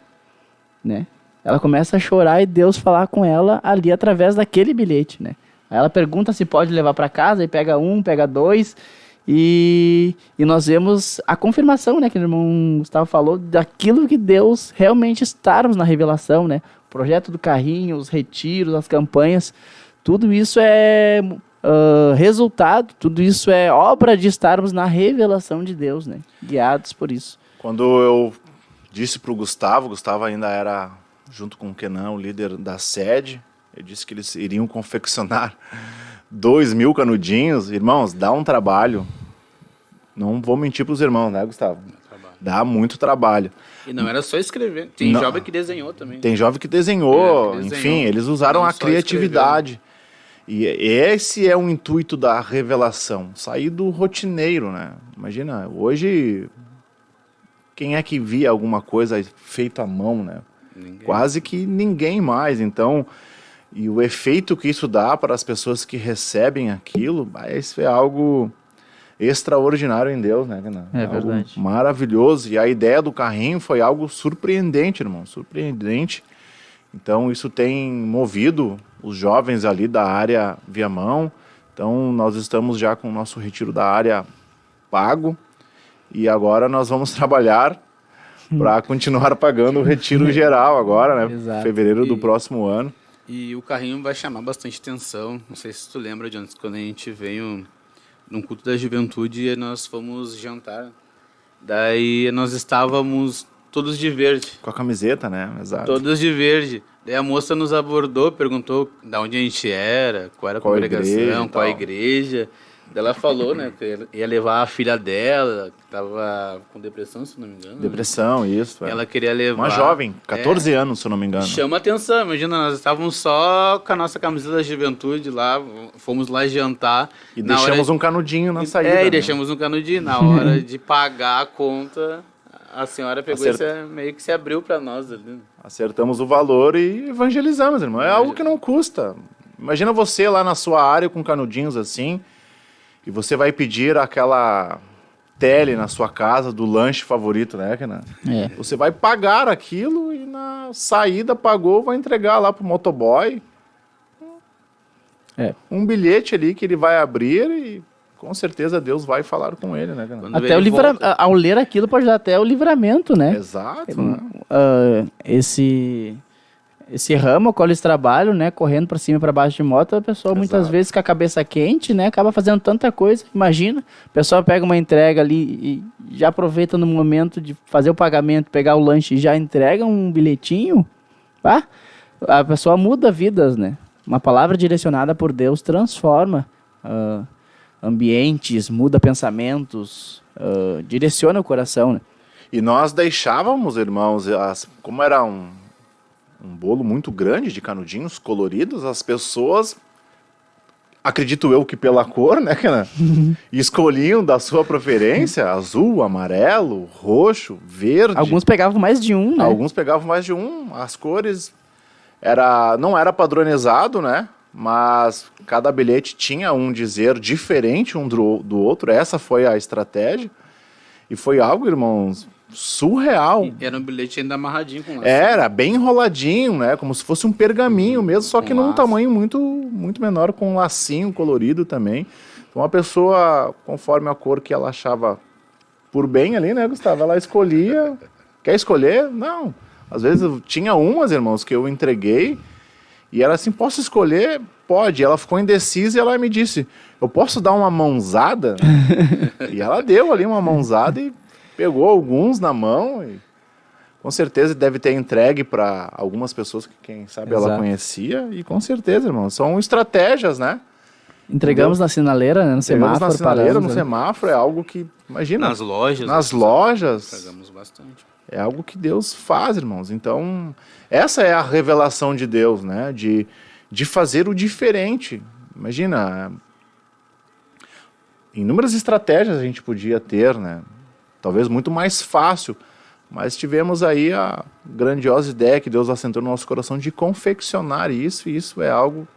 né? Ela começa a chorar e Deus falar com ela ali através daquele bilhete, né? Aí ela pergunta se pode levar para casa, e pega um, pega dois, e nós vemos a confirmação, né, que o irmão Gustavo falou, daquilo que Deus realmente estarmos na revelação, né? O projeto do carrinho, os retiros, as campanhas, tudo isso é resultado, tudo isso é obra de estarmos na revelação de Deus, né? Guiados por isso. Quando eu disse para o Gustavo ainda era, junto com o Kenan, o líder da sede, eu disse que eles iriam confeccionar 2.000 canudinhos. Irmãos, dá um trabalho. Não vou mentir para os irmãos, né, Gustavo? Dá muito trabalho. E não era só escrever. Tem jovem que desenhou também. Tem jovem que desenhou. Enfim, eles usaram a criatividade. E esse é o intuito da revelação. Sair do rotineiro, né? Imagina, hoje, quem é que via alguma coisa feita à mão, né? Ninguém. Quase que ninguém mais. Então, e o efeito que isso dá para as pessoas que recebem aquilo, isso é algo extraordinário em Deus, né, Renan? É verdade. Algo maravilhoso. E a ideia do carrinho foi algo surpreendente, irmão, surpreendente. Então, isso tem movido os jovens ali da área Viamão. Então, nós estamos já com o nosso retiro da área pago. E agora nós vamos trabalhar para continuar pagando o retiro geral agora, né? Exato. Fevereiro do próximo ano. E o carrinho vai chamar bastante atenção. Não sei se tu lembra, Jonas, quando a gente veio num culto da juventude, nós fomos jantar. Daí nós estávamos todos de verde. Com a camiseta, né? Exato. Todos de verde. Daí a moça nos abordou, perguntou de onde a gente era, qual era a congregação, qual a igreja. Daí ela falou, né, que ia levar a filha dela, que estava com depressão, se não me engano. Depressão, isso. Ela queria levar... Uma jovem, 14 anos, se eu não me engano. Chama atenção, imagina, nós estávamos só com a nossa camiseta da juventude lá, fomos lá jantar. E deixamos um canudinho na saída. E né? deixamos um canudinho. Na hora de pagar a conta, a senhora pegou e meio que se abriu para nós ali. Acertamos o valor e evangelizamos, irmão. É algo que não custa. Imagina você lá na sua área com canudinhos assim, e você vai pedir aquela tele na sua casa do lanche favorito, né, Kenan? É. Você vai pagar aquilo e na saída pagou, vai entregar lá pro motoboy. É. Um bilhete ali que ele vai abrir e com certeza Deus vai falar com ele, né, Kenan? Quando Até ele volta. ao ler aquilo pode dar até o livramento, né? Exato, né? Esse ramo qual eles trabalham, né, correndo para cima e para baixo de moto, a pessoa muitas Exato. vezes com a cabeça quente, né, acaba fazendo tanta coisa. Imagina, a pessoa pega uma entrega ali e já aproveita no momento de fazer o pagamento, pegar o lanche e já entrega um bilhetinho, tá? A pessoa muda vidas, né? Uma palavra direcionada por Deus transforma ambientes, muda pensamentos, direciona o coração, né? E nós deixávamos, irmãos, como era um bolo muito grande de canudinhos coloridos, as pessoas, acredito eu que pela cor, né, Kenan? Escolhiam da sua preferência azul, amarelo, roxo, verde. Alguns pegavam mais de um, né? Alguns pegavam mais de um. As cores não era padronizado, né? Mas cada bilhete tinha um dizer diferente um do outro. Essa foi a estratégia. E foi algo, irmãos, surreal. E era um bilhete ainda amarradinho com laço. Era bem enroladinho, né? Como se fosse um pergaminho mesmo, só que num laço. tamanho muito, muito menor, com um lacinho colorido também. Então a pessoa, conforme a cor que ela achava por bem ali, né, Gustavo? Ela escolhia. Quer escolher? Não. Às vezes tinha umas, irmãos, que eu entreguei E ela assim, posso escolher? Pode. Ela ficou indecisa e ela me disse, eu posso dar uma mãozada? E ela deu ali uma mãozada e pegou alguns na mão e com certeza deve ter entregue para algumas pessoas que, quem sabe, ela conhecia. E com certeza, irmão, são estratégias, né? Entregamos na sinaleira, né? No Entregamos semáforo. na sinaleira, no semáforo, é algo que, imagina... Nas lojas. Nas lojas. Entregamos bastante. É algo que Deus faz, irmãos. Então, essa é a revelação de Deus, né? De fazer o diferente. Imagina, inúmeras estratégias a gente podia ter, né? Talvez muito mais fácil, mas tivemos aí a grandiosa ideia que Deus assentou no nosso coração de confeccionar isso, e isso é algo...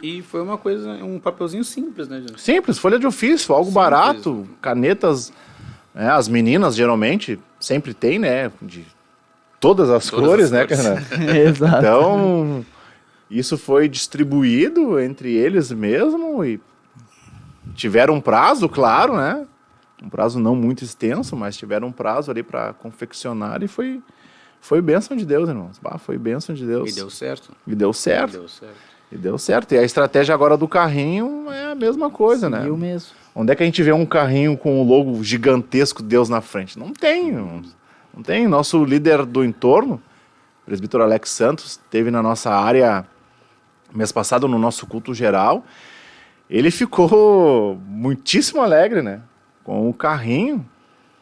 E foi uma coisa, um papelzinho simples, né, gente? Simples, folha de ofício, algo barato, canetas, né? As meninas geralmente sempre tem, né? De todas as cores, né, cara? Exato. Então, isso foi distribuído entre eles mesmo e tiveram um prazo, claro, né? Um prazo não muito extenso, mas tiveram um prazo ali para confeccionar e foi bênção de Deus, irmãos. Foi bênção de Deus. E deu certo. E deu certo. E deu certo. E deu certo. E a estratégia agora do carrinho é a mesma coisa, né? Eu mesmo. Onde é que a gente vê um carrinho com o logo gigantesco Deus na frente? Não tem, irmãos. Não tem. Nosso líder do entorno, o presbítero Alex Santos, esteve na nossa área mês passado no nosso culto geral. Ele ficou muitíssimo alegre, né? Com o carrinho.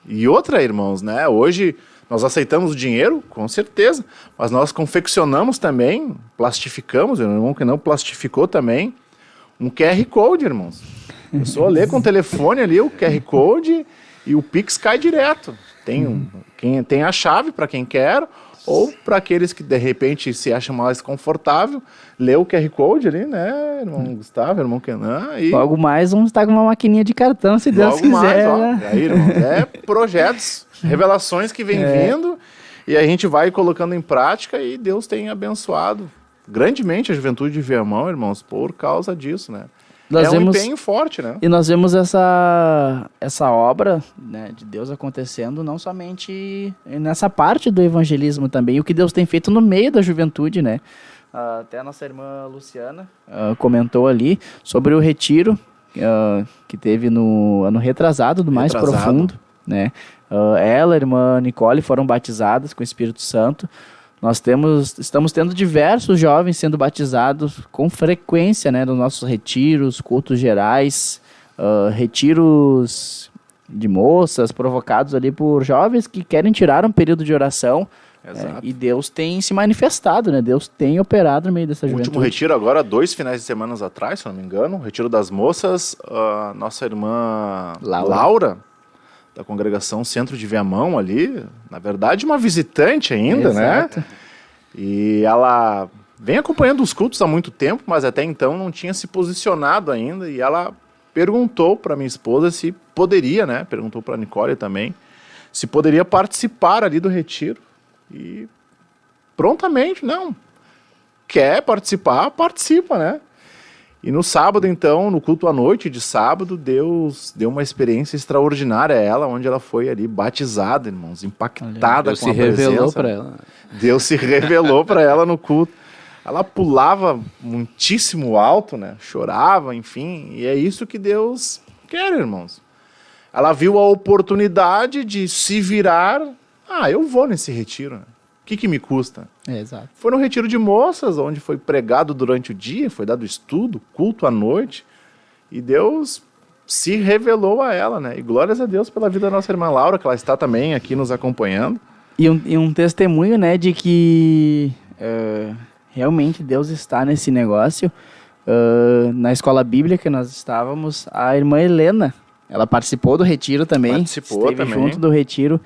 E outra, irmãos, né? Hoje nós aceitamos o dinheiro, com certeza, mas nós confeccionamos também, plastificamos, o irmão que não plastificou também, um QR Code, irmãos. A pessoa lê com o telefone ali o QR Code e o Pix cai direto. Quem tem a chave para quem quer, ou para aqueles que de repente se acham mais confortável, lê o QR Code ali, né, irmão Gustavo, irmão Kenan. E logo mais vamos estar com uma maquininha de cartão, se Deus quiser. Mais, ó, né? aí, irmão, projetos, revelações que vem vindo e a gente vai colocando em prática e Deus tem abençoado grandemente a juventude de Viamão, irmãos, por causa disso, né? Nós um empenho forte, né? E nós vemos essa obra, né, de Deus acontecendo não somente nessa parte do evangelismo também, o que Deus tem feito no meio da juventude, né? Até a nossa irmã Luciana comentou ali sobre o retiro que teve no ano retrasado, do Mais Profundo, né? Ela, a irmã Nicole foram batizadas com o Espírito Santo. Nós estamos tendo diversos jovens sendo batizados com frequência, né, nos nossos retiros, cultos gerais, retiros de moças provocados ali por jovens que querem tirar um período de oração. E Deus tem se manifestado, né? Deus tem operado no meio dessa juventude. O último retiro agora, 2 finais de semana atrás, se não me engano, o retiro das moças, nossa irmã Laura, da congregação Centro de Viamão ali, na verdade uma visitante ainda, né? E ela vem acompanhando os cultos há muito tempo, mas até então não tinha se posicionado ainda, e ela perguntou para minha esposa se poderia, né? Perguntou para a Nicole também, se poderia participar ali do retiro. E prontamente, não, quer participar, participa, né? E no sábado, então, no culto à noite de sábado, Deus deu uma experiência extraordinária a ela, onde ela foi ali batizada, irmãos, impactada com a presença. Deus se revelou para ela. Deus se revelou para ela no culto. Ela pulava muitíssimo alto, né? Chorava, enfim, e é isso que Deus quer, irmãos. Ela viu a oportunidade de se virar. Eu vou nesse retiro, né? O que me custa? Exato. Foi no retiro de moças, onde foi pregado durante o dia, foi dado estudo, culto à noite, e Deus se revelou a ela, né? E glórias a Deus pela vida da nossa irmã Laura, que ela está também aqui nos acompanhando. E um testemunho, né, de que realmente Deus está nesse negócio. Na escola bíblica que nós estávamos, a irmã Helena, ela participou do retiro também, esteve junto do retiro.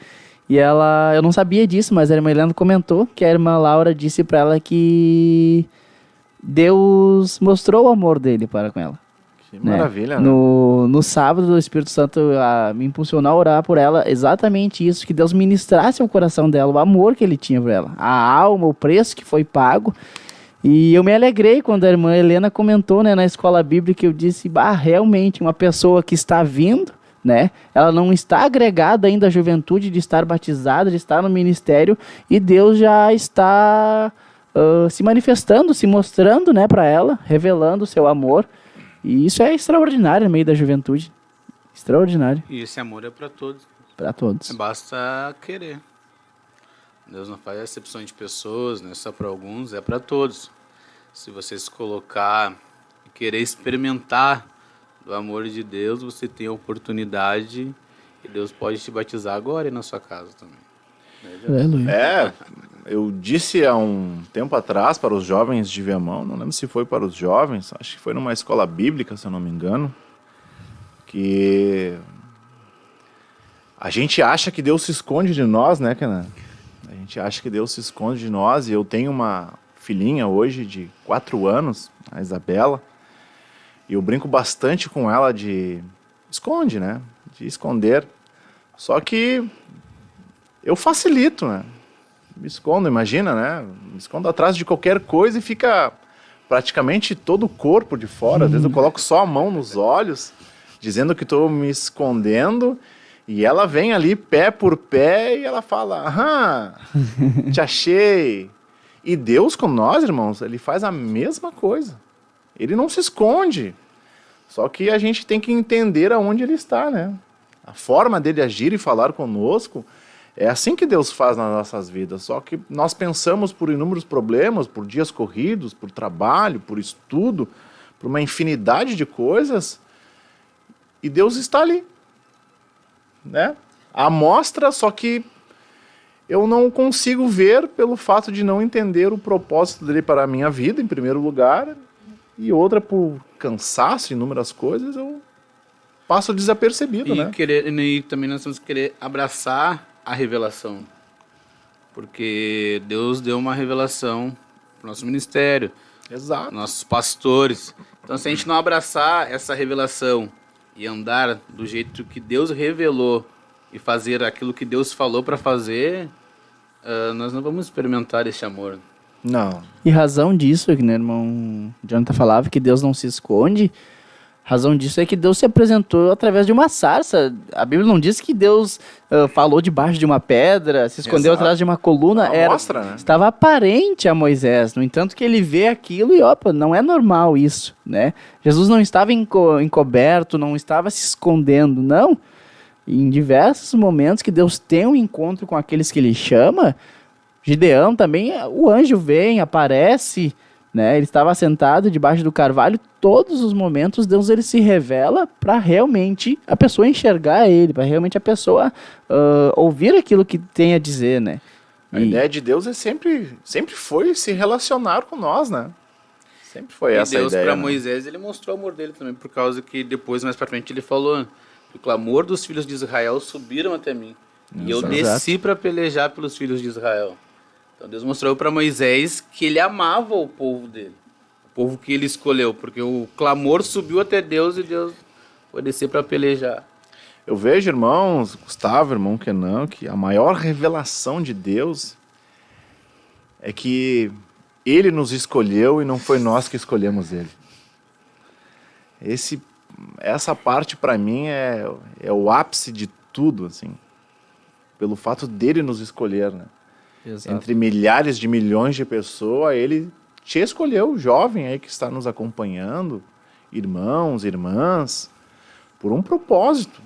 E eu não sabia disso, mas a irmã Helena comentou que a irmã Laura disse para ela que Deus mostrou o amor dele para com ela. Que maravilha, né? No sábado, o Espírito Santo me impulsionou a orar por ela, exatamente isso, que Deus ministrasse ao coração dela, o amor que ele tinha por ela, a alma, o preço que foi pago. E eu me alegrei quando a irmã Helena comentou, né, na escola bíblica, eu disse, realmente, uma pessoa que está vindo, né? Ela não está agregada ainda à juventude de estar batizada, de estar no ministério, e Deus já está se manifestando, se mostrando, né, para ela, revelando o seu amor. E isso é extraordinário no meio da juventude. Extraordinário. E esse amor é para todos. Para todos. Basta querer. Deus não faz acepção de pessoas, não é só para alguns, é para todos. Se você se colocar e querer experimentar do amor de Deus, você tem a oportunidade e Deus pode te batizar agora e na sua casa também. Aleluia. Eu disse há um tempo atrás para os jovens de Viamão, não lembro se foi para os jovens, acho que foi numa escola bíblica, se eu não me engano, que a gente acha que Deus se esconde de nós, né, Kenan? A gente acha que Deus se esconde de nós, e eu tenho uma filhinha hoje de 4 anos, a Isabela, e eu brinco bastante com ela de esconde, né? De esconder. Só que eu facilito, né? Me escondo, imagina, né? Me escondo atrás de qualquer coisa e fica praticamente todo o corpo de fora. Às vezes eu coloco só a mão nos olhos, dizendo que estou me escondendo, e ela vem ali pé por pé e ela fala, aham, te achei. E Deus com nós, irmãos, ele faz a mesma coisa. Ele não se esconde. Só que a gente tem que entender aonde ele está, né? A forma dele agir e falar conosco é assim que Deus faz nas nossas vidas. Só que nós pensamos por inúmeros problemas, por dias corridos, por trabalho, por estudo, por uma infinidade de coisas, e Deus está ali, né? A mostra, só que eu não consigo ver pelo fato de não entender o propósito dele para a minha vida, em primeiro lugar, e outra por cansaço, inúmeras coisas, eu passo desapercebido, né? E também nós temos que querer abraçar a revelação, porque Deus deu uma revelação para o nosso ministério, Exato. nossos pastores. Então, se a gente não abraçar essa revelação e andar do jeito que Deus revelou e fazer aquilo que Deus falou para fazer, nós não vamos experimentar esse amor. Não. E razão disso, que né, irmão Jonathan falava que Deus não se esconde, razão disso é que Deus se apresentou através de uma sarça. A Bíblia não diz que Deus falou debaixo de uma pedra, se escondeu atrás de uma coluna. Mostra, né? Estava aparente a Moisés. No entanto, que ele vê aquilo e, opa, não é normal isso, né? Jesus não estava encoberto, não estava se escondendo, não. Em diversos momentos que Deus tem um encontro com aqueles que ele chama, Gideão também, o anjo vem, aparece, né? Ele estava sentado debaixo do carvalho. Todos os momentos Deus ele se revela para realmente a pessoa enxergar ele, para realmente a pessoa ouvir aquilo que tem a dizer, né? A ideia de Deus é sempre foi se relacionar com nós, né? Sempre foi essa a Deus ideia. para né? Moisés, ele mostrou o amor dele também, por causa que depois, mais para frente, ele falou: o clamor dos filhos de Israel subiram até mim, e eu desci para pelejar pelos filhos de Israel. Então Deus mostrou para Moisés que ele amava o povo dele, o povo que ele escolheu, porque o clamor subiu até Deus e Deus foi descer para pelejar. Eu vejo, irmãos, Gustavo, irmão Kenan, que a maior revelação de Deus é que ele nos escolheu e não foi nós que escolhemos ele. Essa parte, para mim, é o ápice de tudo, assim, pelo fato dele nos escolher, né? Exato. Entre milhares de milhões de pessoas, ele te escolheu, jovem aí que está nos acompanhando, irmãos, irmãs, por um propósito.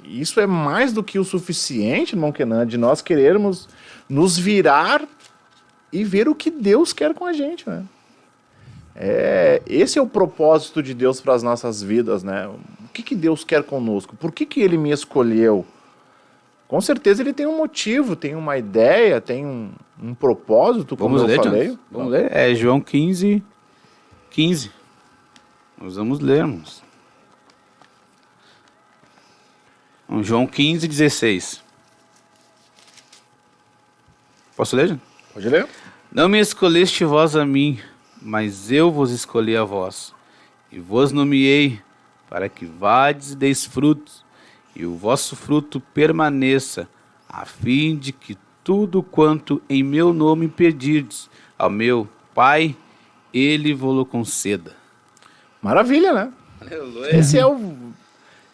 Isso é mais do que o suficiente, irmão Kenan, de nós querermos nos virar e ver o que Deus quer com a gente, né? Esse é o propósito de Deus para as nossas vidas, né? O que Deus quer conosco? Por que ele me escolheu? Com certeza ele tem um motivo, tem uma ideia, tem um propósito, como Vamos eu ler, falei. Jonas? Vamos ler? É João 15. Nós vamos ler, irmãos. João 15, 16. Posso ler, Jonas? Pode ler? Não me escolheste vós a mim, mas eu vos escolhi a vós, e vos nomeei, para que vades e deis frutos, e o vosso fruto permaneça, a fim de que tudo quanto em meu nome pedirdes ao meu Pai, Ele vos conceda. Maravilha, né? Aleluia. Esse é o...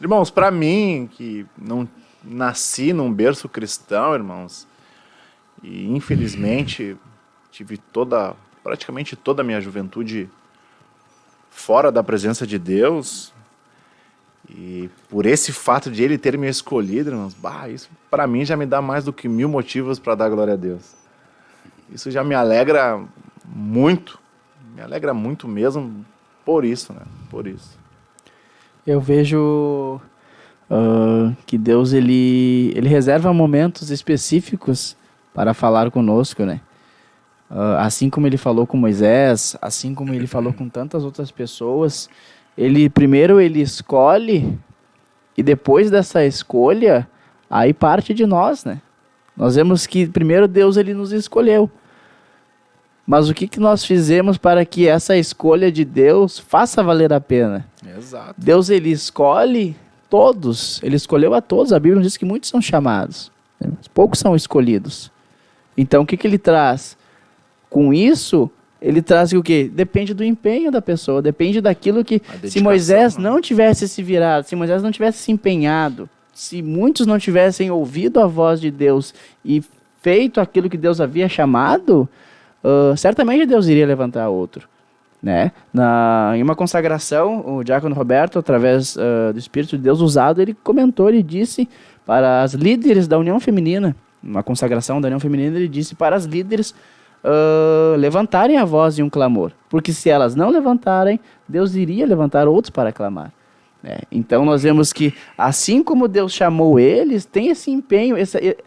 Irmãos, para mim, que não nasci num berço cristão, irmãos, e infelizmente tive praticamente toda a minha juventude fora da presença de Deus. E por esse fato de ele ter me escolhido, irmãos, isso para mim já me dá mais do que 1000 motivos para dar glória a Deus. Isso já me alegra muito mesmo por isso, né? Por isso. Eu vejo que Deus ele reserva momentos específicos para falar conosco, né? Assim como ele falou com Moisés, assim como ele falou com tantas outras pessoas, primeiro ele escolhe e depois dessa escolha, aí parte de nós, né? Nós vemos que primeiro Deus ele nos escolheu. Mas o que nós fizemos para que essa escolha de Deus faça valer a pena? Exato. Deus ele escolhe todos, ele escolheu a todos. A Bíblia diz que muitos são chamados, né? Poucos são escolhidos. Então o que ele traz? Com isso, ele traz o quê? Depende do empenho da pessoa, depende daquilo que... Se Moisés não tivesse se virado, se Moisés não tivesse se empenhado, se muitos não tivessem ouvido a voz de Deus e feito aquilo que Deus havia chamado, certamente Deus iria levantar outro, né? Em uma consagração, o diácono Roberto, através do Espírito de Deus usado, ele comentou, ele disse para as líderes da União Feminina, uma consagração da União Feminina, ele disse para as líderes levantarem a voz em um clamor, porque se elas não levantarem, Deus iria levantar outros para clamar. Então nós vemos que assim como Deus chamou eles, tem esse empenho,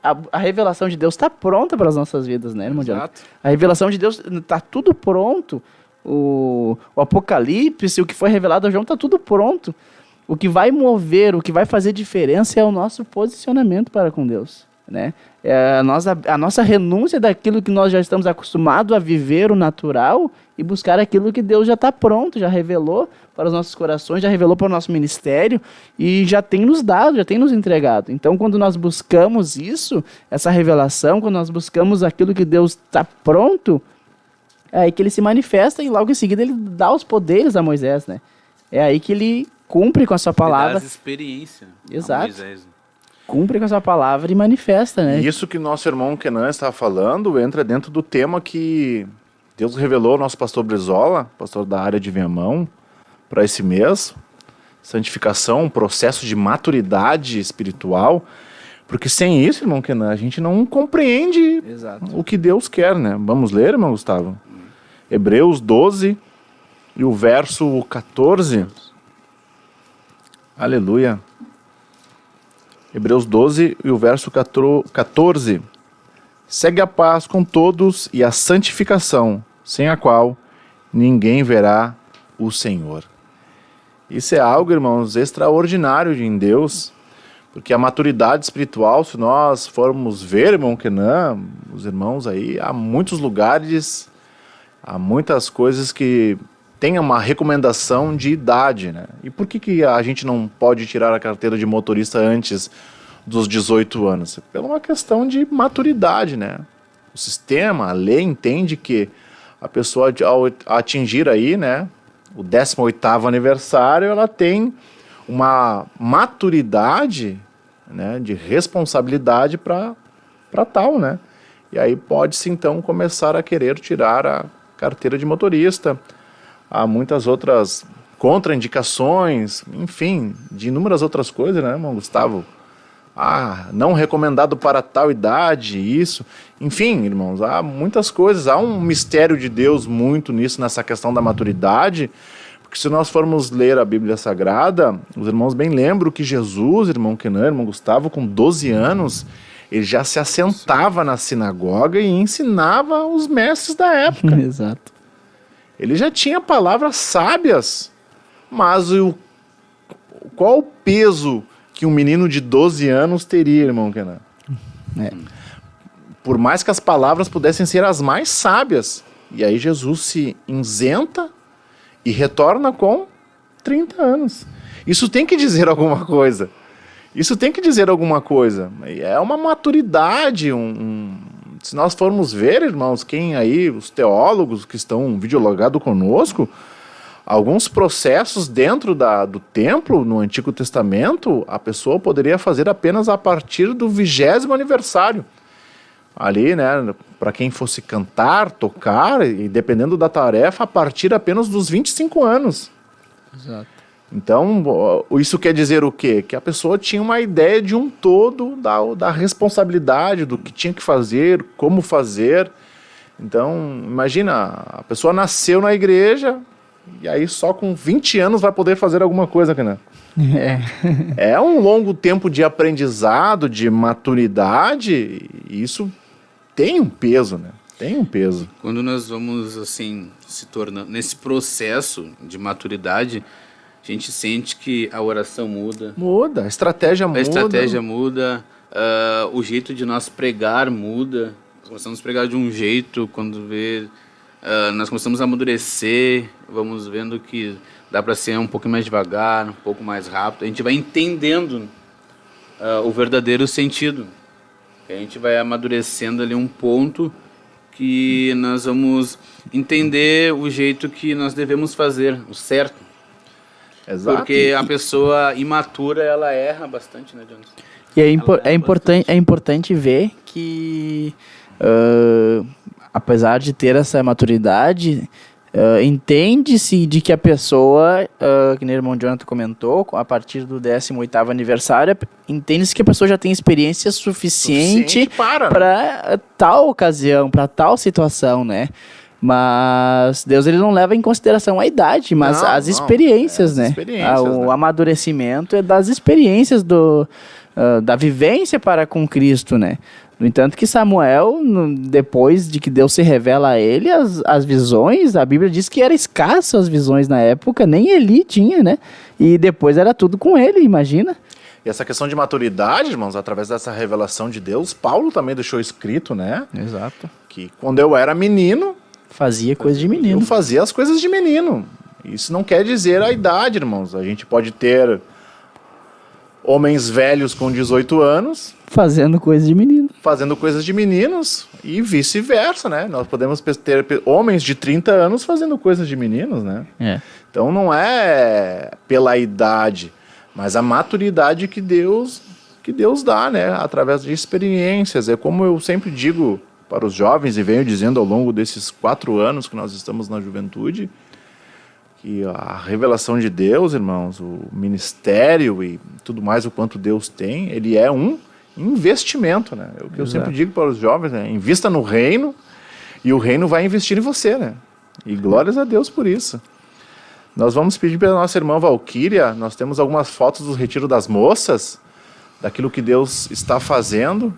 a revelação de Deus está pronta para as nossas vidas, né, irmão? Exato. A revelação de Deus está tudo pronto, o Apocalipse, o que foi revelado a João está tudo pronto. O que vai mover, o que vai fazer diferença é o nosso posicionamento para com Deus, né? A nossa renúncia daquilo que nós já estamos acostumados a viver, o natural, e buscar aquilo que Deus já está pronto, já revelou para os nossos corações, já revelou para o nosso ministério e já tem nos dado, já tem nos entregado. Então, quando nós buscamos isso, essa revelação, quando nós buscamos aquilo que Deus está pronto, é aí que ele se manifesta e logo em seguida ele dá os poderes a Moisés, né? É aí que ele cumpre com a sua palavra. Ele dá experiência. Exato. A Moisés. Cumpre com a sua palavra e manifesta, né? E isso que nosso irmão Kenan estava falando entra dentro do tema que Deus revelou ao nosso pastor Brizola, pastor da área de Viamão, para esse mês. Santificação, um processo de maturidade espiritual. Porque sem isso, irmão Kenan, a gente não compreende o que Deus quer, né? Vamos ler, irmão Gustavo? Hebreus 12 e o verso 14. Aleluia. Hebreus 12 e o verso 14. Segue a paz com todos e a santificação, sem a qual ninguém verá o Senhor. Isso é algo, irmãos, extraordinário em Deus, porque a maturidade espiritual, se nós formos ver, irmão Kenan, os irmãos aí, há muitos lugares, há muitas coisas que tem uma recomendação de idade, né? E por que a gente não pode tirar a carteira de motorista antes dos 18 anos? Pela uma questão de maturidade, né? O sistema, a lei entende que a pessoa, ao atingir aí, né, o 18º aniversário, ela tem uma maturidade, né, de responsabilidade para tal, né? E aí pode-se então começar a querer tirar a carteira de motorista. Há muitas outras contraindicações, enfim, de inúmeras outras coisas, né, irmão Gustavo? Não recomendado para tal idade, isso. Enfim, irmãos, há muitas coisas. Há um mistério de Deus muito nisso, nessa questão da maturidade. Porque se nós formos ler a Bíblia Sagrada, os irmãos bem lembram que Jesus, irmão Kenan, irmão Gustavo, com 12 anos, ele já se assentava na sinagoga e ensinava os mestres da época. Exato. Ele já tinha palavras sábias, mas qual o peso que um menino de 12 anos teria, irmão Kenan? Por mais que as palavras pudessem ser as mais sábias. E aí Jesus se isenta e retorna com 30 anos. Isso tem que dizer alguma coisa. Isso tem que dizer alguma coisa. É uma maturidade, Se nós formos ver, irmãos, quem aí, os teólogos que estão videologados conosco, alguns processos dentro do templo, no Antigo Testamento, a pessoa poderia fazer apenas a partir do 20º aniversário. ali, né, para quem fosse cantar, tocar, e dependendo da tarefa, a partir apenas dos 25 anos. Exato. Então, isso quer dizer o quê? Que a pessoa tinha uma ideia de um todo da responsabilidade, do que tinha que fazer, como fazer. Então, imagina, a pessoa nasceu na igreja e aí só com 20 anos vai poder fazer alguma coisa, né? É um longo tempo de aprendizado, de maturidade, e isso tem um peso, né? Tem um peso. Quando nós vamos, assim, se tornando... Nesse processo de maturidade, a gente sente que a oração muda. Muda, a estratégia muda. A estratégia muda, o jeito de nós pregar muda. Nós começamos a pregar de um jeito, quando nós começamos a amadurecer, vamos vendo que dá para ser um pouco mais devagar, um pouco mais rápido. A gente vai entendendo o verdadeiro sentido. A gente vai amadurecendo ali um ponto que nós vamos entender o jeito que nós devemos fazer, o certo. Exato. Porque a pessoa imatura, ela erra bastante, né, Jonas? E é importante ver que, apesar de ter essa maturidade, entende-se de que a pessoa, que nem o irmão Jonathan comentou, a partir do 18º aniversário, entende-se que a pessoa já tem experiência suficiente para tal ocasião, para tal situação, né? Mas Deus, ele não leva em consideração a idade, mas as experiências, né? O amadurecimento é das experiências da vivência para com Cristo, né? No entanto que Samuel, depois de que Deus se revela a ele, as visões, a Bíblia diz que era escasso as visões na época, nem Eli tinha, né? E depois era tudo com ele, imagina. E essa questão de maturidade, irmãos, através dessa revelação de Deus, Paulo também deixou escrito, né? Exato. Que quando eu era menino... Fazia coisa de menino. Eu fazia as coisas de menino. Isso não quer dizer a idade, irmãos. A gente pode ter homens velhos com 18 anos... Fazendo coisas de menino. Fazendo coisas de meninos e vice-versa, né? Nós podemos ter homens de 30 anos fazendo coisas de meninos, né? Então não é pela idade, mas a maturidade que Deus dá, né? Através de experiências. É como eu sempre digo para os jovens e venho dizendo ao longo desses 4 anos que nós estamos na juventude, que a revelação de Deus, irmãos, o ministério e tudo mais o quanto Deus tem, ele é um investimento, né? O que eu sempre digo para os jovens, né? Invista no reino e o reino vai investir em você, né? E glórias a Deus por isso. Nós vamos pedir para a nossa irmã Valquíria, nós temos algumas fotos do Retiro das Moças, daquilo que Deus está fazendo.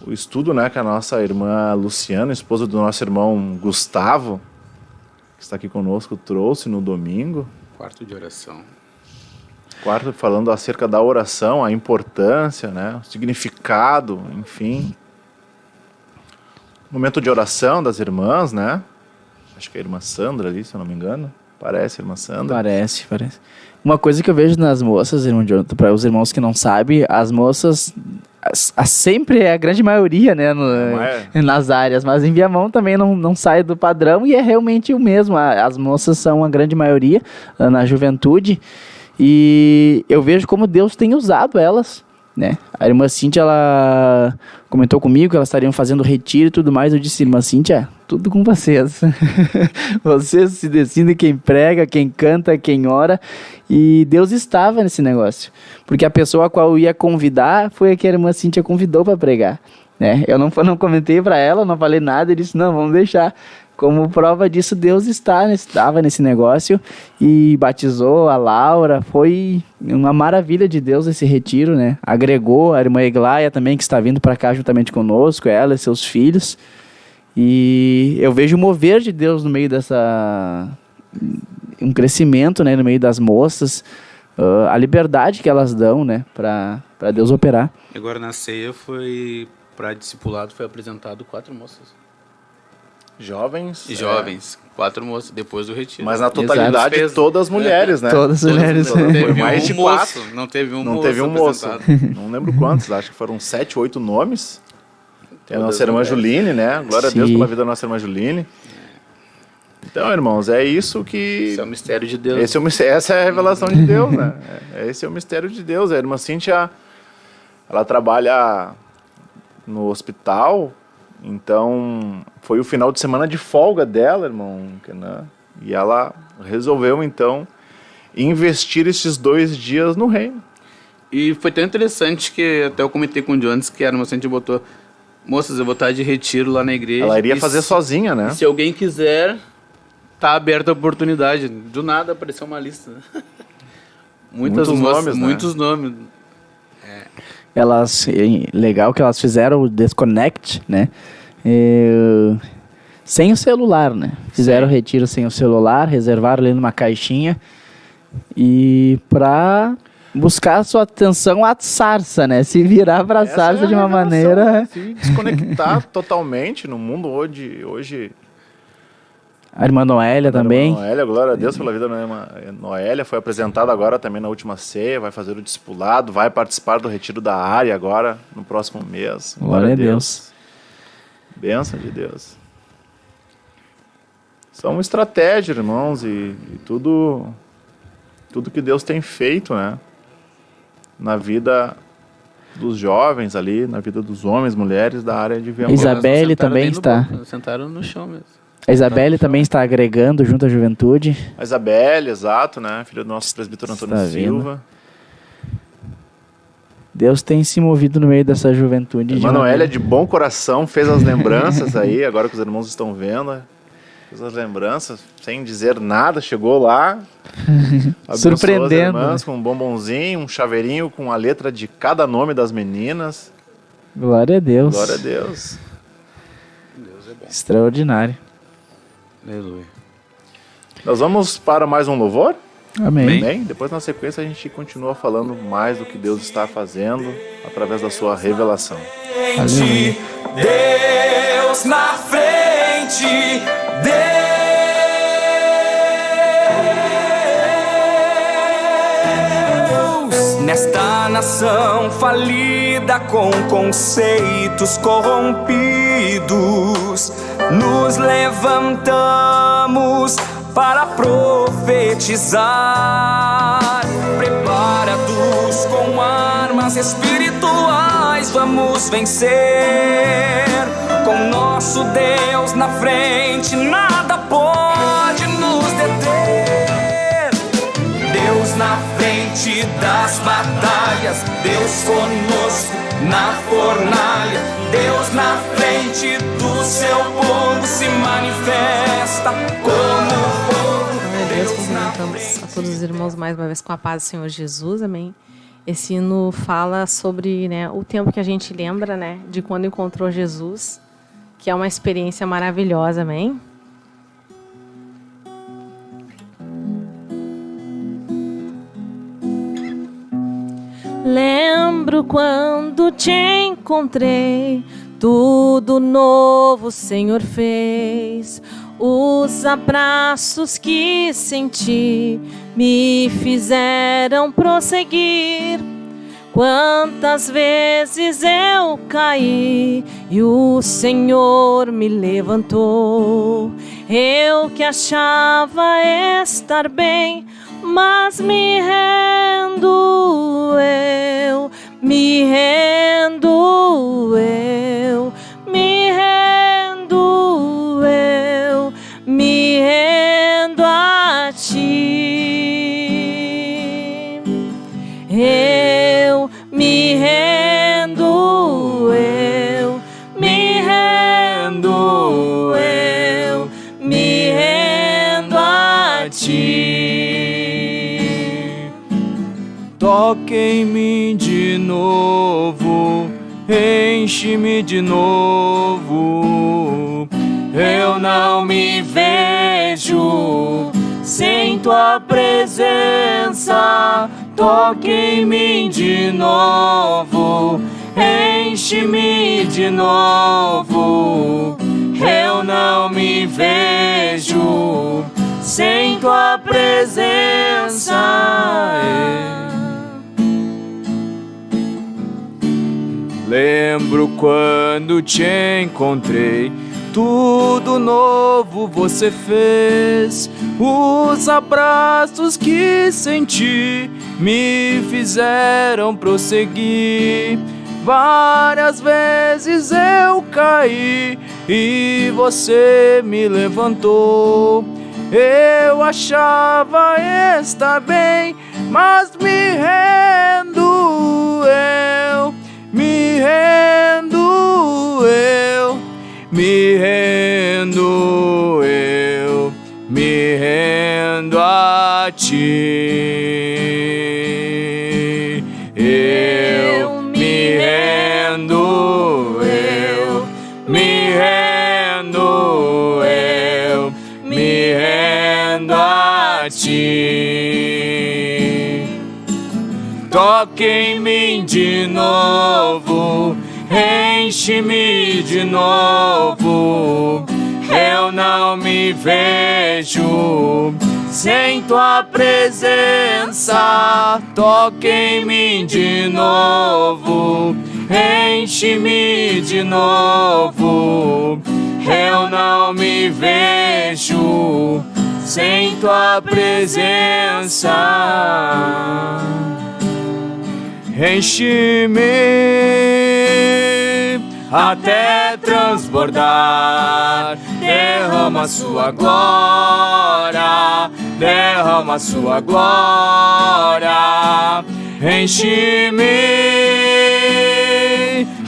O estudo, né, que a nossa irmã Luciana, esposa do nosso irmão Gustavo, que está aqui conosco, trouxe no domingo. Quarto de oração. Quarto, falando acerca da oração, a importância, né, o significado, enfim. Momento de oração das irmãs, né? Acho que é a irmã Sandra ali, se eu não me engano. Parece a irmã Sandra. Parece. Uma coisa que eu vejo nas moças, irmão Jonathan, para os irmãos que não sabem, as moças... sempre é a grande maioria, né, nas áreas, mas em Viamão também não sai do padrão e é realmente o mesmo. As moças são a grande maioria na juventude e eu vejo como Deus tem usado elas, né? A irmã Cíntia, ela comentou comigo que elas estariam fazendo retiro e tudo mais. Eu disse, irmã Cíntia, tudo com vocês. Vocês se decidem quem prega, quem canta, quem ora. E Deus estava nesse negócio. Porque a pessoa a qual eu ia convidar foi a que a irmã Cíntia convidou para pregar, né? Eu não comentei para ela, não falei nada. Ele disse, não, vamos deixar. Como prova disso, Deus estava nesse negócio e batizou a Laura. Foi uma maravilha de Deus esse retiro, né? Agregou a irmã Eglaia também, que está vindo para cá juntamente conosco, ela e seus filhos. E eu vejo o mover de Deus no meio um crescimento, né, no meio das moças, a liberdade que elas dão, né, para Deus operar. Agora na ceia para discipulado foi apresentado 4 moças. Jovens. 4 moças depois do retiro. Mas na totalidade todas mulheres, né? Todas mulheres. Foi mais de 4. Não teve um moço. Não lembro quantos, acho que foram 7, 8 nomes. Tem a nossa irmã Juline, né? Glória a Deus pela vida da nossa irmã Juline. Então, irmãos, é isso que... Esse é o mistério de Deus. Essa é a revelação de Deus, né? Esse é o mistério de Deus. A irmã Cíntia, ela trabalha no hospital. Então, foi o final de semana de folga dela, irmão Kenan. E ela resolveu, então, investir esses 2 dias no reino. E foi tão interessante que até eu comentei com o Jones, que era uma gente botou: moças, eu vou estar de retiro lá na igreja. Ela iria fazer sozinha, né? Se alguém quiser, tá aberta a oportunidade. Do nada apareceu uma lista. Muitos nomes, né? Muitos nomes. Legal que elas fizeram o Desconnect, né? Sem o celular, né? Fizeram o retiro sem o celular, reservaram ali numa caixinha e pra buscar a sua atenção à sarça, né? Se virar pra sarça de uma maneira... Se desconectar totalmente no mundo hoje... A irmã Noélia também. A irmã Noélia, glória a Deus pela vida da irmã Noélia, foi apresentada agora também na última ceia, vai fazer o discipulado, vai participar do retiro da área agora, no próximo mês. Glória a Deus. Bênção de Deus. São estratégias, irmãos, e tudo que Deus tem feito, né? Na vida dos jovens ali, na vida dos homens, mulheres da área de Viamão. Isabelle também está. Sentaram no chão mesmo. A Isabelle também está agregando junto à juventude. A Isabelle, exato, né? Filha do nosso presbítero Antônio Silva. Deus tem se movido no meio dessa juventude. A Noélia, de bom coração, fez as lembranças aí, agora que os irmãos estão vendo. Fez as lembranças, sem dizer nada, chegou lá. Surpreendendo. As irmãs com um bombonzinho, um chaveirinho com a letra de cada nome das meninas. Glória a Deus. Glória a Deus. Deus é bom. Extraordinário. Aleluia. Nós vamos para mais um louvor? Amém. Amém. Depois, na sequência, a gente continua falando mais do que Deus está fazendo através da sua revelação. Aleluia. Deus na frente, Deus nesta nação falida com conceitos corrompidos, nos levantamos para profetizar. Preparados com armas espirituais, vamos vencer. Com nosso Deus na frente, nada pode nos deter. Deus na frente das batalhas, Deus conosco na fornalha. Deus na frente do seu povo se manifesta como fogo. Deus, cumprimentamos a todos os irmãos mais uma vez com a paz do Senhor Jesus, amém. Esse hino fala sobre, né, o tempo que a gente lembra, né, de quando encontrou Jesus, que é uma experiência maravilhosa, amém. Lembro quando te encontrei, tudo novo o Senhor fez. Os abraços que senti me fizeram prosseguir. Quantas vezes eu caí e o Senhor me levantou. Eu que achava estar bem, mas me rendo eu, me rendo eu, me rendo eu, me rendo a ti. Eu me rendo eu, me rendo eu, me rendo a ti. Toque em mim de novo, enche-me de novo. Eu não me vejo sem tua presença. Toque em mim de novo, enche-me de novo. Eu não me vejo sem tua presença. Lembro quando te encontrei, tudo novo você fez. Os abraços que senti me fizeram prosseguir. Várias vezes eu caí e você me levantou. Eu achava estar bem, mas me rendo, eu me rendo, eu me rendo, eu me rendo a ti. Eu me rendo, eu me rendo, eu me rendo a ti. Toque em mim de novo, enche-me de novo. Eu não me vejo sem tua presença. Toque em mim de novo, enche-me de novo. Eu não me vejo sem tua presença. Enche-me até transbordar. Derrama sua glória, derrama sua glória. Enche-me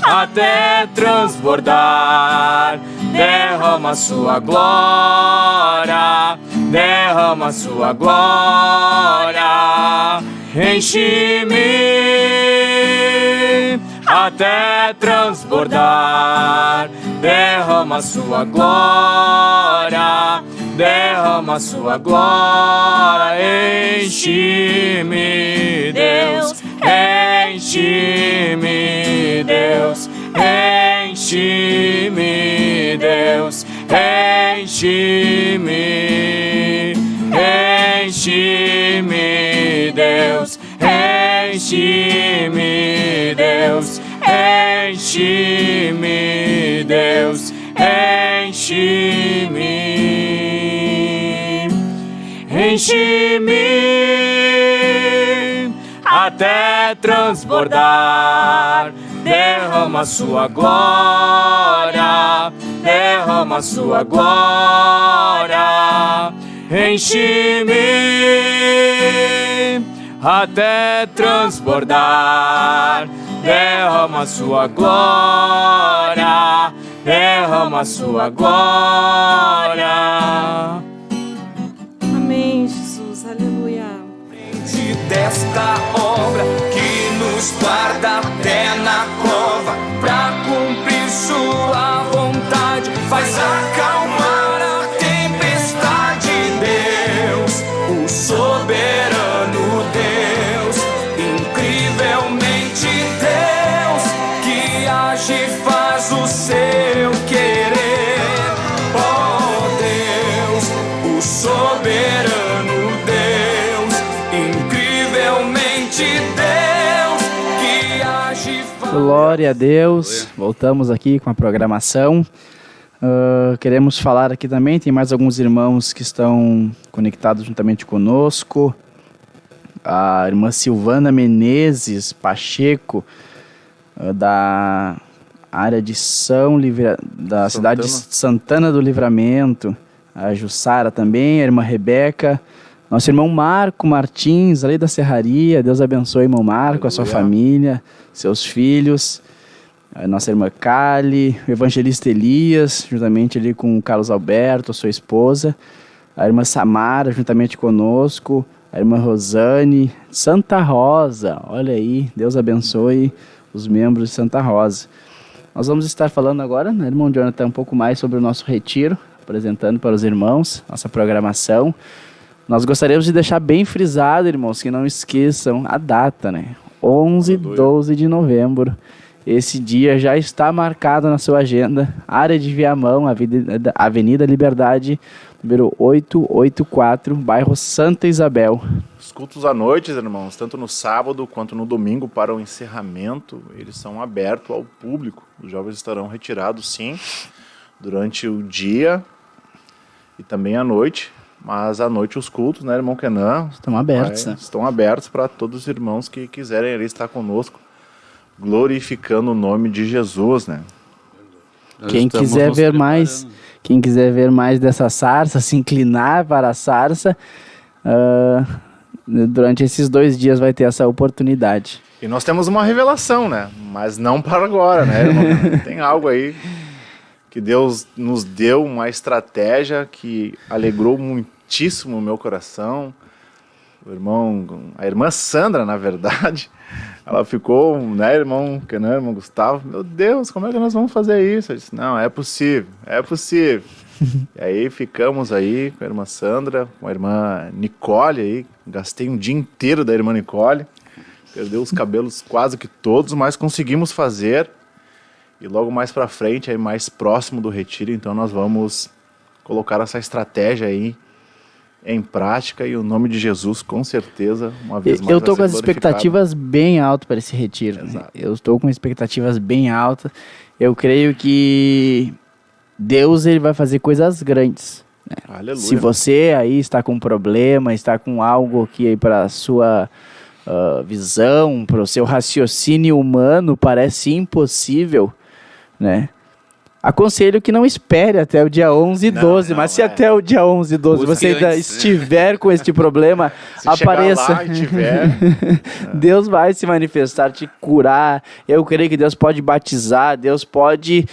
até transbordar. Derrama sua glória, derrama sua glória. Enche-me até transbordar. Derrama sua glória, derrama sua glória. Enche-me, Deus, enche-me, Deus, enche-me, Deus, enche-me, enche-me, Deus, enche-me, Deus, enche-me, Deus, enche-me, enche-me até transbordar. Derrama sua glória, derrama sua glória. Enche-me até transbordar. Derrama sua glória, derrama sua glória. Amém, Jesus, aleluia. Desta obra que nos guarda até na cova, pra cumprir sua vontade, faz acalmar a tempestade. Deus, o soberano Deus, incrivelmente Deus, que age e faz o seu querer. Oh Deus, o soberano Deus, incrivelmente Deus, que age e faz. Glória a Deus. Voltamos aqui com a programação. Queremos falar aqui também, tem mais alguns irmãos que estão conectados juntamente conosco. A irmã Silvana Menezes Pacheco, da área de da cidade de Santana do Livramento. A Jussara também, a irmã Rebeca. Nosso irmão Marco Martins, ali da Serraria. Deus abençoe, irmão Marco, a sua família, seus filhos. A nossa irmã Kali, o evangelista Elias, juntamente ali com o Carlos Alberto, a sua esposa. A irmã Samara, juntamente conosco. A irmã Rosane, Santa Rosa, olha aí, Deus abençoe os membros de Santa Rosa. Nós vamos estar falando agora, né, irmão Jonathan, um pouco mais sobre o nosso retiro, apresentando para os irmãos nossa programação. Nós gostaríamos de deixar bem frisado, irmãos, que não esqueçam a data, né? 11 e 12 de novembro. Esse dia já está marcado na sua agenda. Área de Viamão, Avenida Liberdade, número 884, bairro Santa Isabel. Os cultos à noite, irmãos, tanto no sábado quanto no domingo para o encerramento, eles são abertos ao público. Os jovens estarão retirados, sim, durante o dia e também à noite. Mas à noite os cultos, né, irmão Kenan? Estão abertos, né? Estão abertos para todos os irmãos que quiserem ali estar conosco glorificando o nome de Jesus, né? Quem quiser ver mais dessa sarça, se inclinar para a sarça, durante esses 2 dias vai ter essa oportunidade. E nós temos uma revelação, né? Mas não para agora, né, irmão? Tem algo aí que Deus nos deu, uma estratégia que alegrou muitíssimo o meu coração. A irmã Sandra, na verdade, ela ficou, né, irmão Kenan, irmão Gustavo, meu Deus, como é que nós vamos fazer isso? Eu disse, não, é possível. E aí ficamos aí com a irmã Sandra, com a irmã Nicole aí, gastei um dia inteiro da irmã Nicole, perdeu os cabelos quase que todos, mas conseguimos fazer. E logo mais pra frente, aí mais próximo do retiro, então nós vamos colocar essa estratégia aí em prática, e o nome de Jesus, com certeza, uma vez mais eu tô com as glorificado. Expectativas bem altas para esse retiro. Né? Eu estou com expectativas bem altas. Eu creio que Deus ele vai fazer coisas grandes. Né? Aleluia. Se você aí está com um problema, está com algo que para a sua visão, para o seu raciocínio humano parece impossível, né? Aconselho que não espere até o dia 11 e 12, mas se até o dia 11 e 12 você ainda estiver com este problema, se apareça. Chegar lá e tiver, Deus vai se manifestar, te curar. Eu creio que Deus pode batizar, Deus pode,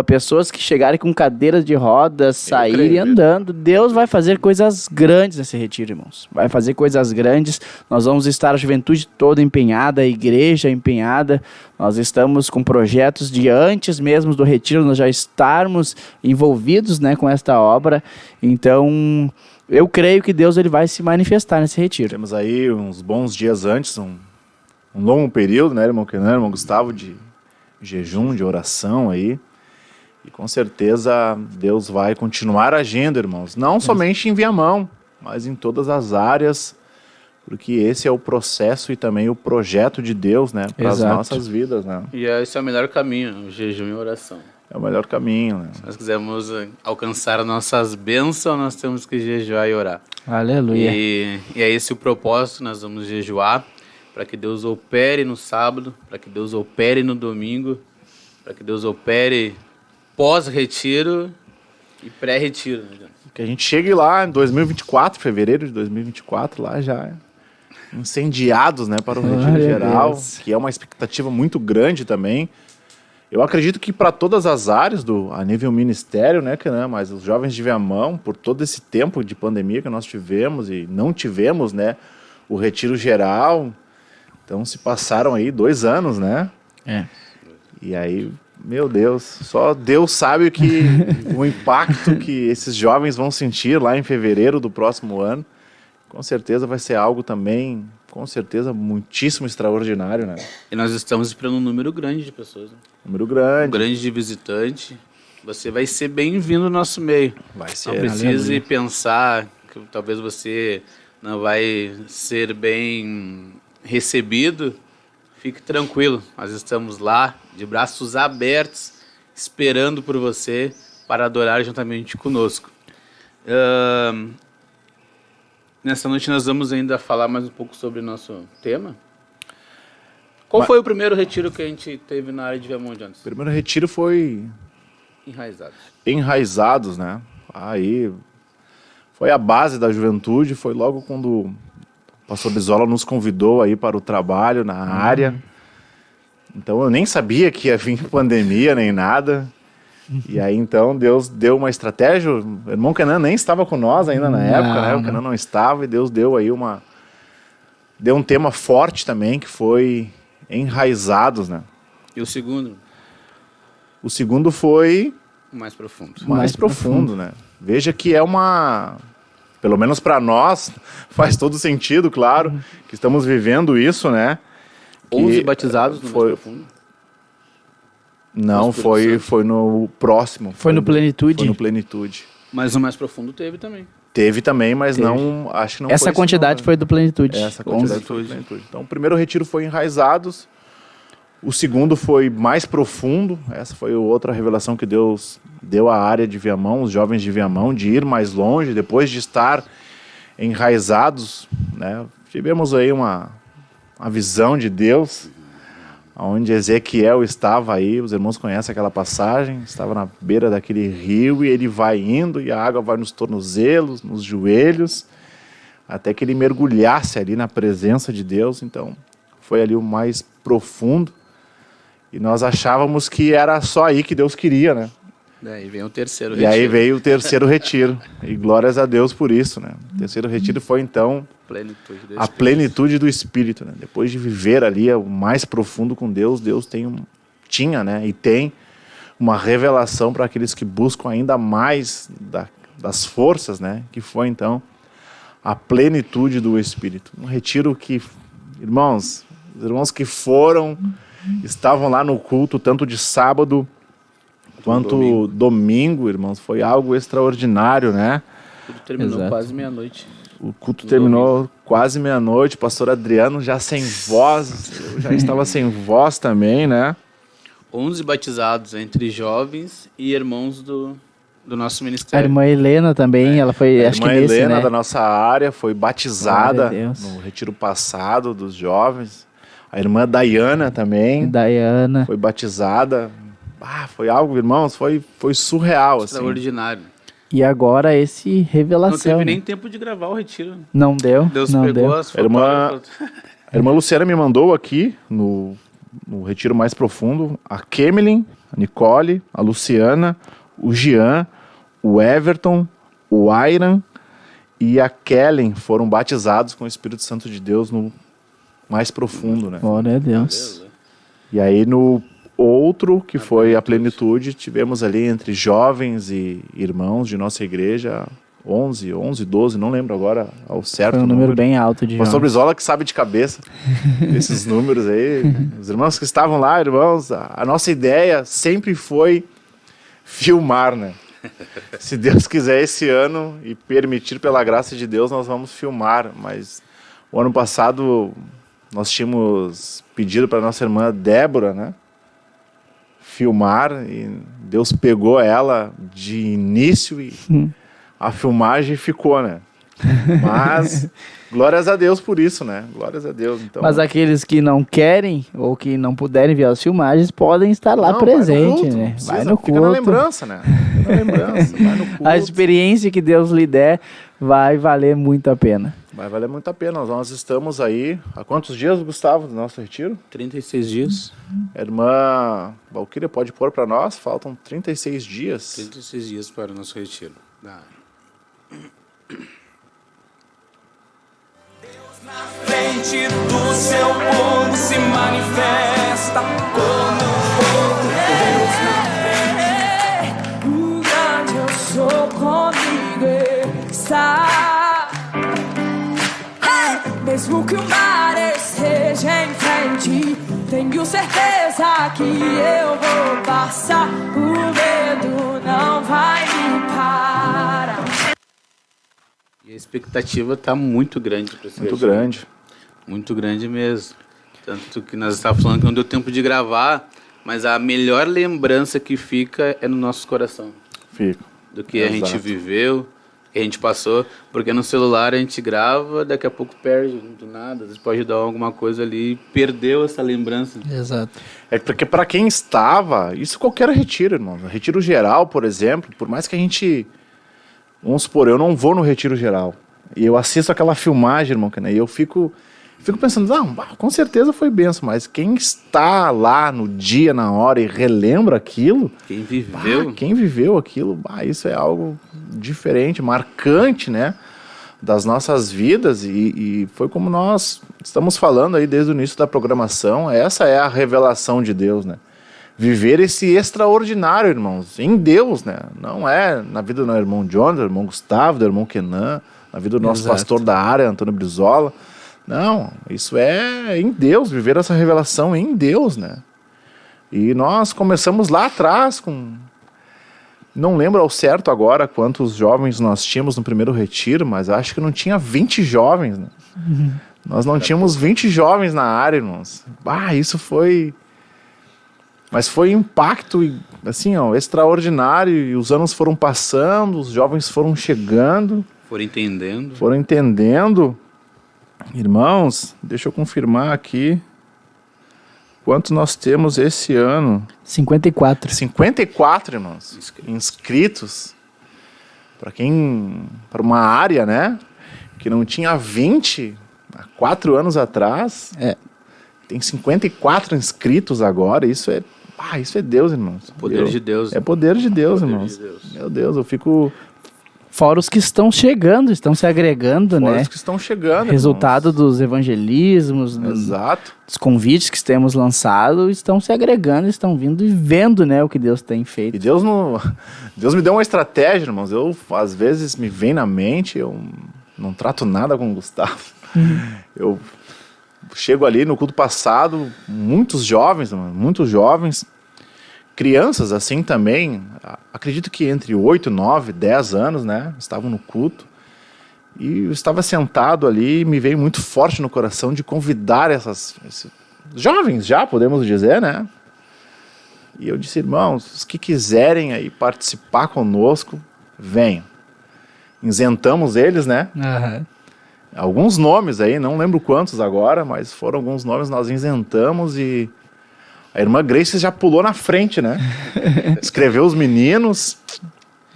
pessoas que chegarem com cadeiras de rodas, saírem andando. Deus vai fazer coisas grandes nesse retiro, irmãos. Vai fazer coisas grandes. Nós vamos estar a juventude toda empenhada, a igreja empenhada. Nós estamos com projetos de antes mesmo do retiro, nós já estarmos envolvidos, né, com esta obra. Então, eu creio que Deus ele vai se manifestar nesse retiro. Temos aí uns bons dias antes, um longo período, né, irmão Kenan, irmão Gustavo, de jejum, de oração aí. E com certeza Deus vai continuar agindo, irmãos. Não somente em Viamão, mas em todas as áreas, porque esse é o processo e também o projeto de Deus, né, para as nossas vidas, né? E esse é o melhor caminho, o jejum e a oração. É o melhor caminho, né? Se nós quisermos alcançar as nossas bênçãos, nós temos que jejuar e orar. Aleluia. E é esse o propósito, nós vamos jejuar para que Deus opere no sábado, para que Deus opere no domingo, para que Deus opere pós-retiro e pré-retiro. Né? Que a gente chegue lá em 2024, fevereiro de 2024, lá já incendiados, né, para o retiro geral, que é uma expectativa muito grande também. Eu acredito que para todas as áreas a nível ministério, né, mas os jovens de Viamão, por todo esse tempo de pandemia que nós tivemos e não tivemos, né, o retiro geral, então se passaram aí 2 anos, né? E aí, meu Deus, só Deus sabe o impacto que esses jovens vão sentir lá em fevereiro do próximo ano. Com certeza vai ser algo também, com certeza, muitíssimo extraordinário, né? E nós estamos esperando um número grande de pessoas. Né? Número grande. Um grande de visitante. Você vai ser bem-vindo no nosso meio. Vai ser. Não precise pensar que talvez você não vai ser bem recebido. Fique tranquilo, nós estamos lá, de braços abertos, esperando por você para adorar juntamente conosco. Nessa noite nós vamos ainda falar mais um pouco sobre o nosso tema. Qual foi o primeiro retiro que a gente teve na área de Viamão antes? O primeiro retiro foi... Enraizados, né? Aí foi a base da juventude, foi logo quando o pastor Bisola nos convidou aí para o trabalho na área. Então eu nem sabia que ia vir pandemia nem nada. E aí então Deus deu uma estratégia. O irmão Kenan nem estava com nós ainda na época, né? O Kenan não estava e Deus deu aí deu um tema forte também, que foi enraizados, né? E o segundo? O segundo foi... Mais profundo. Mais profundo, né? Veja que é pelo menos para nós, faz todo sentido, claro, que estamos vivendo isso, né? 11 batizados no mais profundo? Não, foi no próximo. Foi no Plenitude? Foi no Plenitude. Mas o mais profundo teve também. Teve também, mas não, acho que não essa foi quantidade foi do Plenitude. Essa quantidade foi do Plenitude. Então, o primeiro retiro foi Enraizados. O segundo foi mais profundo. Essa foi outra revelação que Deus deu à área de Viamão, os jovens de Viamão, de ir mais longe, depois de estar enraizados, né? Tivemos aí uma visão de Deus, onde Ezequiel estava aí, os irmãos conhecem aquela passagem, estava na beira daquele rio e ele vai indo e a água vai nos tornozelos, nos joelhos, até que ele mergulhasse ali na presença de Deus. Então foi ali o mais profundo e nós achávamos que era só aí que Deus queria, né? Daí vem o terceiro E retiro. aí veio o terceiro retiro, e glórias a Deus por isso, né? O terceiro retiro foi então Plenitude do a Espírito. plenitude do Espírito, né? Depois de viver ali o mais profundo com Deus, Deus tinha, né? E tem uma revelação para aqueles que buscam ainda mais das forças, né? Que foi então a plenitude do Espírito. Um retiro que, irmãos, os irmãos que foram, estavam lá no culto, tanto de sábado quanto domingo, irmãos, foi algo extraordinário, né? Tudo terminou Exato. quase meia-noite. O culto terminou quase meia-noite, pastor Adriano já sem voz, eu já estava sem voz também, né? 11 batizados entre jovens e irmãos do nosso A ministério. irmã Helena também, ela foi, A acho que irmã nesse, Helena né? da nossa área foi batizada Glória a Deus. no retiro passado dos jovens. A irmã Dayana também Diana. foi batizada. Foi algo, irmãos, foi surreal, assim. Extraordinário. E agora esse Não revelação. teve né? nem tempo de gravar o retiro. Não deu. Deus não pegou deu. as Irmã- fotógrafas. A irmã Luciana me mandou aqui no retiro mais profundo a Kemelin, a Nicole, a Luciana, o Jean, o Everton, o Airan e a Kellen foram batizados com o Espírito Santo de Deus no mais profundo, né? Glória a Deus. E aí no outro, que foi a plenitude, tivemos ali entre jovens e irmãos de nossa igreja 11, 12, não lembro agora ao certo Foi um número bem alto de o pastor jovens. Brizola que sabe de cabeça esses números aí. Os irmãos que estavam lá, irmãos, a nossa ideia sempre foi filmar, né? Se Deus quiser esse ano e permitir pela graça de Deus, nós vamos filmar. Mas o ano passado nós tínhamos pedido para nossa irmã Débora, né? Filmar, e Deus pegou ela de início e a filmagem ficou, né? Mas glórias a Deus por isso, né? Glórias a Deus. Então, Mas aqueles que não querem ou que não puderem ver as filmagens podem estar lá não, presente, vai no culto, né? não precisa, Vai no fica na culto. lembrança, né? Fica na lembrança, vai no culto. A experiência que Deus lhe der vai valer muito a pena. Vai valer muito a pena. Nós estamos aí. Há quantos dias, Gustavo, do nosso retiro? 36 dias. A irmã Valquíria pode pôr para nós. Faltam 36 dias. 36 dias para o nosso retiro. Frente do seu povo se manifesta como fogo. Deus na frente. O grande eu sou comigo está. Mesmo que o mar esteja em frente, tenho certeza que eu vou passar. O medo não vai me parar. E a expectativa está muito grande para esse Muito retiro. grande. Muito grande mesmo. Tanto que nós estávamos falando que não deu tempo de gravar, mas a melhor lembrança que fica é no nosso coração. Fica. Do que a gente Exato. viveu, que a gente passou. Porque no celular a gente grava, daqui a pouco perde do nada. Às vezes pode dar alguma coisa ali e perdeu essa lembrança. Exato. É porque para quem estava, isso qualquer retiro, irmão. Retiro geral, por exemplo, por mais que a gente... Vamos supor, eu não vou no retiro geral. E eu assisto aquela filmagem, irmão, né? E eu fico pensando, não, com certeza foi benção, mas quem está lá no dia, na hora e relembra aquilo, Quem viveu, quem viveu aquilo, isso é algo diferente, marcante, né? Das nossas vidas e foi como nós estamos falando aí desde o início da programação, essa é a revelação de Deus, né? Viver esse extraordinário, irmãos, em Deus, né? Não é na vida do meu irmão John, do irmão Gustavo, do irmão Kenan, na vida do nosso Exato. pastor da área, Antônio Brizola. Não, isso é em Deus, viver essa revelação em Deus, né? E nós começamos lá atrás com... Não lembro ao certo agora quantos jovens nós tínhamos no primeiro retiro, mas acho que não tinha 20 jovens, né? Nós não tínhamos 20 jovens na área, irmãos. Isso foi... Mas foi um impacto, assim, ó, extraordinário. E os anos foram passando, os jovens foram chegando, foram entendendo. foram entendendo. Irmãos, deixa eu confirmar aqui. quantos nós temos esse ano? 54. 54, irmãos, inscritos. Para uma área, né, que não tinha 20 há 4 anos atrás, tem 54 inscritos agora. Isso é Deus, irmãos. Poder de Deus. É poder de Deus, irmãos. De Deus. Meu Deus, eu fico... Fora os que estão chegando, estão se agregando, Fora né? os que estão chegando, Resultado irmãos. dos evangelismos, Exato. dos convites que temos lançado, estão se agregando, estão vindo e vendo, né, o que Deus tem feito. E Deus me deu uma estratégia, irmãos. Às vezes me vem na mente, eu não trato nada com o Gustavo. Eu chego ali no culto passado, muitos jovens, crianças assim também, acredito que entre 8, 9, 10 anos, né, estavam no culto. E eu estava sentado ali e me veio muito forte no coração de convidar esses jovens já, podemos dizer, né? E eu disse, irmãos, os que quiserem aí participar conosco, venham. Isentamos eles, né? Aham. Alguns nomes aí, não lembro quantos agora, mas foram alguns nomes, nós isentamos e a irmã Grace já pulou na frente, né? Escreveu os meninos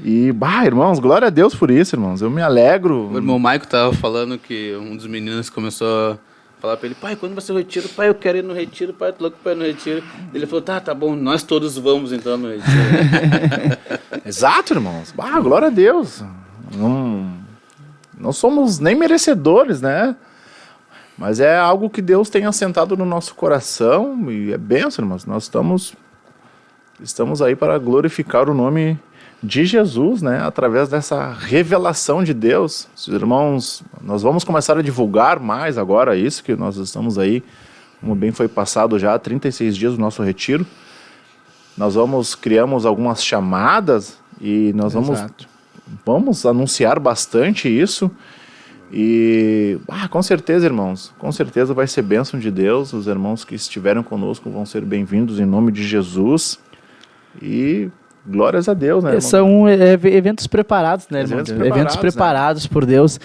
e, irmãos, glória a Deus por isso, irmãos. Eu me alegro. O irmão Maico tava falando que um dos meninos começou a falar pra ele, pai, quando vai ser o retiro? Pai, eu quero ir no retiro, pai, tô louco pra ir no retiro. Ele falou, tá bom, nós todos vamos então no retiro. Exato, irmãos. Glória a Deus. Não somos nem merecedores, né? Mas é algo que Deus tem assentado no nosso coração e é bênção, irmãos. Nós estamos aí para glorificar o nome de Jesus, né? Através dessa revelação de Deus. Irmãos, nós vamos começar a divulgar mais agora isso, que nós estamos aí, como bem foi passado já, 36 dias do nosso retiro. Criamos algumas chamadas e nós vamos anunciar bastante isso. E, com certeza, irmãos, com certeza vai ser bênção de Deus. Os irmãos que estiveram conosco vão ser bem-vindos em nome de Jesus. E glórias a Deus, né, irmão? São eventos preparados, né, irmão? Eventos preparados por Deus.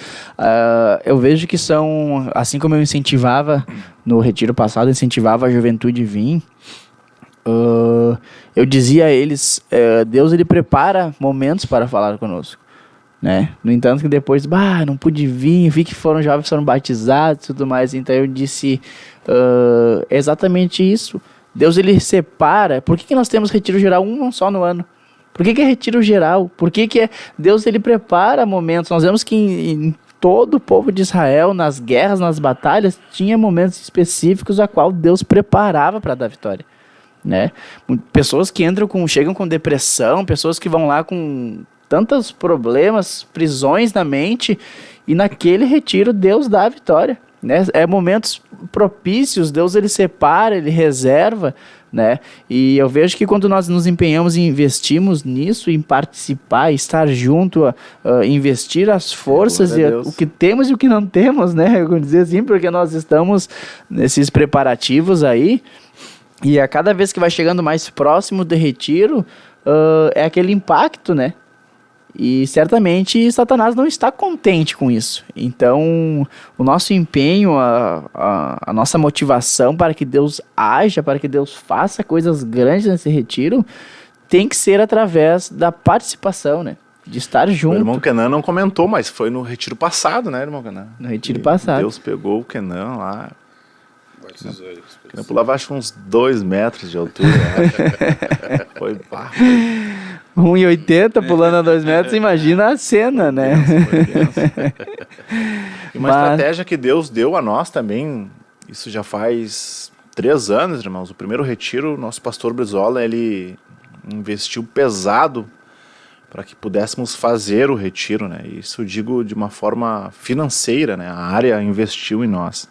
Eu vejo que são, assim como eu incentivava no retiro passado, incentivava a juventude a vir. Eu dizia a eles, Deus ele prepara momentos para falar conosco. Né? No entanto que depois, não pude vir, vi que jovens foram batizados e tudo mais, então eu disse, é exatamente isso. Deus ele separa. Por que nós temos retiro geral um só no ano? Por que é retiro geral? Por que Deus ele prepara momentos? Nós vemos que em todo o povo de Israel, nas guerras, nas batalhas, tinha momentos específicos a qual Deus preparava para dar vitória. Né? Pessoas que chegam com depressão, pessoas que vão lá com tantos problemas, prisões na mente, e naquele retiro Deus dá a vitória, né? É momentos propícios, Deus ele separa, ele reserva, né? E eu vejo que quando nós nos empenhamos e investimos nisso, em participar, estar junto, investir as forças, o que temos e o que não temos, né? Eu vou dizer assim, porque nós estamos nesses preparativos aí, e a cada vez que vai chegando mais próximo do retiro, é aquele impacto, né? E certamente Satanás não está contente com isso. Então, o nosso empenho, a nossa motivação para que Deus haja, para que Deus faça coisas grandes nesse retiro, tem que ser através da participação, né? De estar junto. O irmão Kenan não comentou, mas foi no retiro passado, né, irmão Kenan? No retiro passado. Deus pegou o Kenan lá. Kenan pulava acho uns 2 metros de altura. Foi 1,80 pulando a 2 metros, imagina a cena, né? E uma estratégia que Deus deu a nós também, isso já faz 3 anos, irmãos. O primeiro retiro, nosso pastor Brizola, ele investiu pesado para que pudéssemos fazer o retiro, né? Isso eu digo de uma forma financeira, né? A área investiu em nós.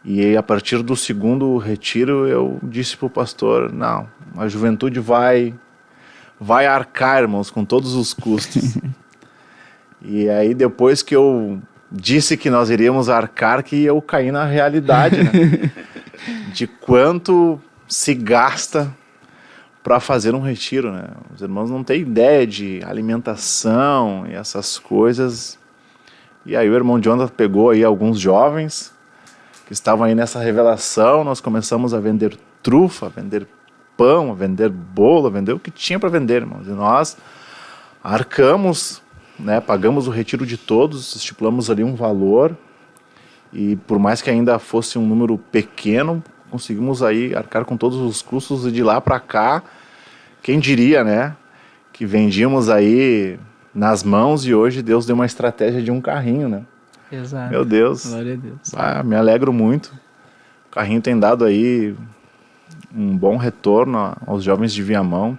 E a partir do segundo retiro, eu disse para o pastor, não, a juventude vai arcar, irmãos, com todos os custos. E aí depois que eu disse que nós iríamos arcar, que eu caí na realidade, né? De quanto se gasta para fazer um retiro, né? Os irmãos não têm ideia de alimentação e essas coisas. E aí o irmão Jonathan pegou aí alguns jovens que estavam aí nessa revelação, nós começamos a vender trufa, a vender pão, a vender bolo, a vender o que tinha para vender, irmãos. E nós arcamos, né, pagamos o retiro de todos, estipulamos ali um valor, e por mais que ainda fosse um número pequeno, conseguimos aí arcar com todos os custos, e de lá para cá, quem diria, né, que vendíamos aí nas mãos, e hoje Deus deu uma estratégia de um carrinho, né? Exato. Meu Deus. Glória a Deus. Me alegro muito. O carrinho tem dado aí um bom retorno aos jovens de Viamão.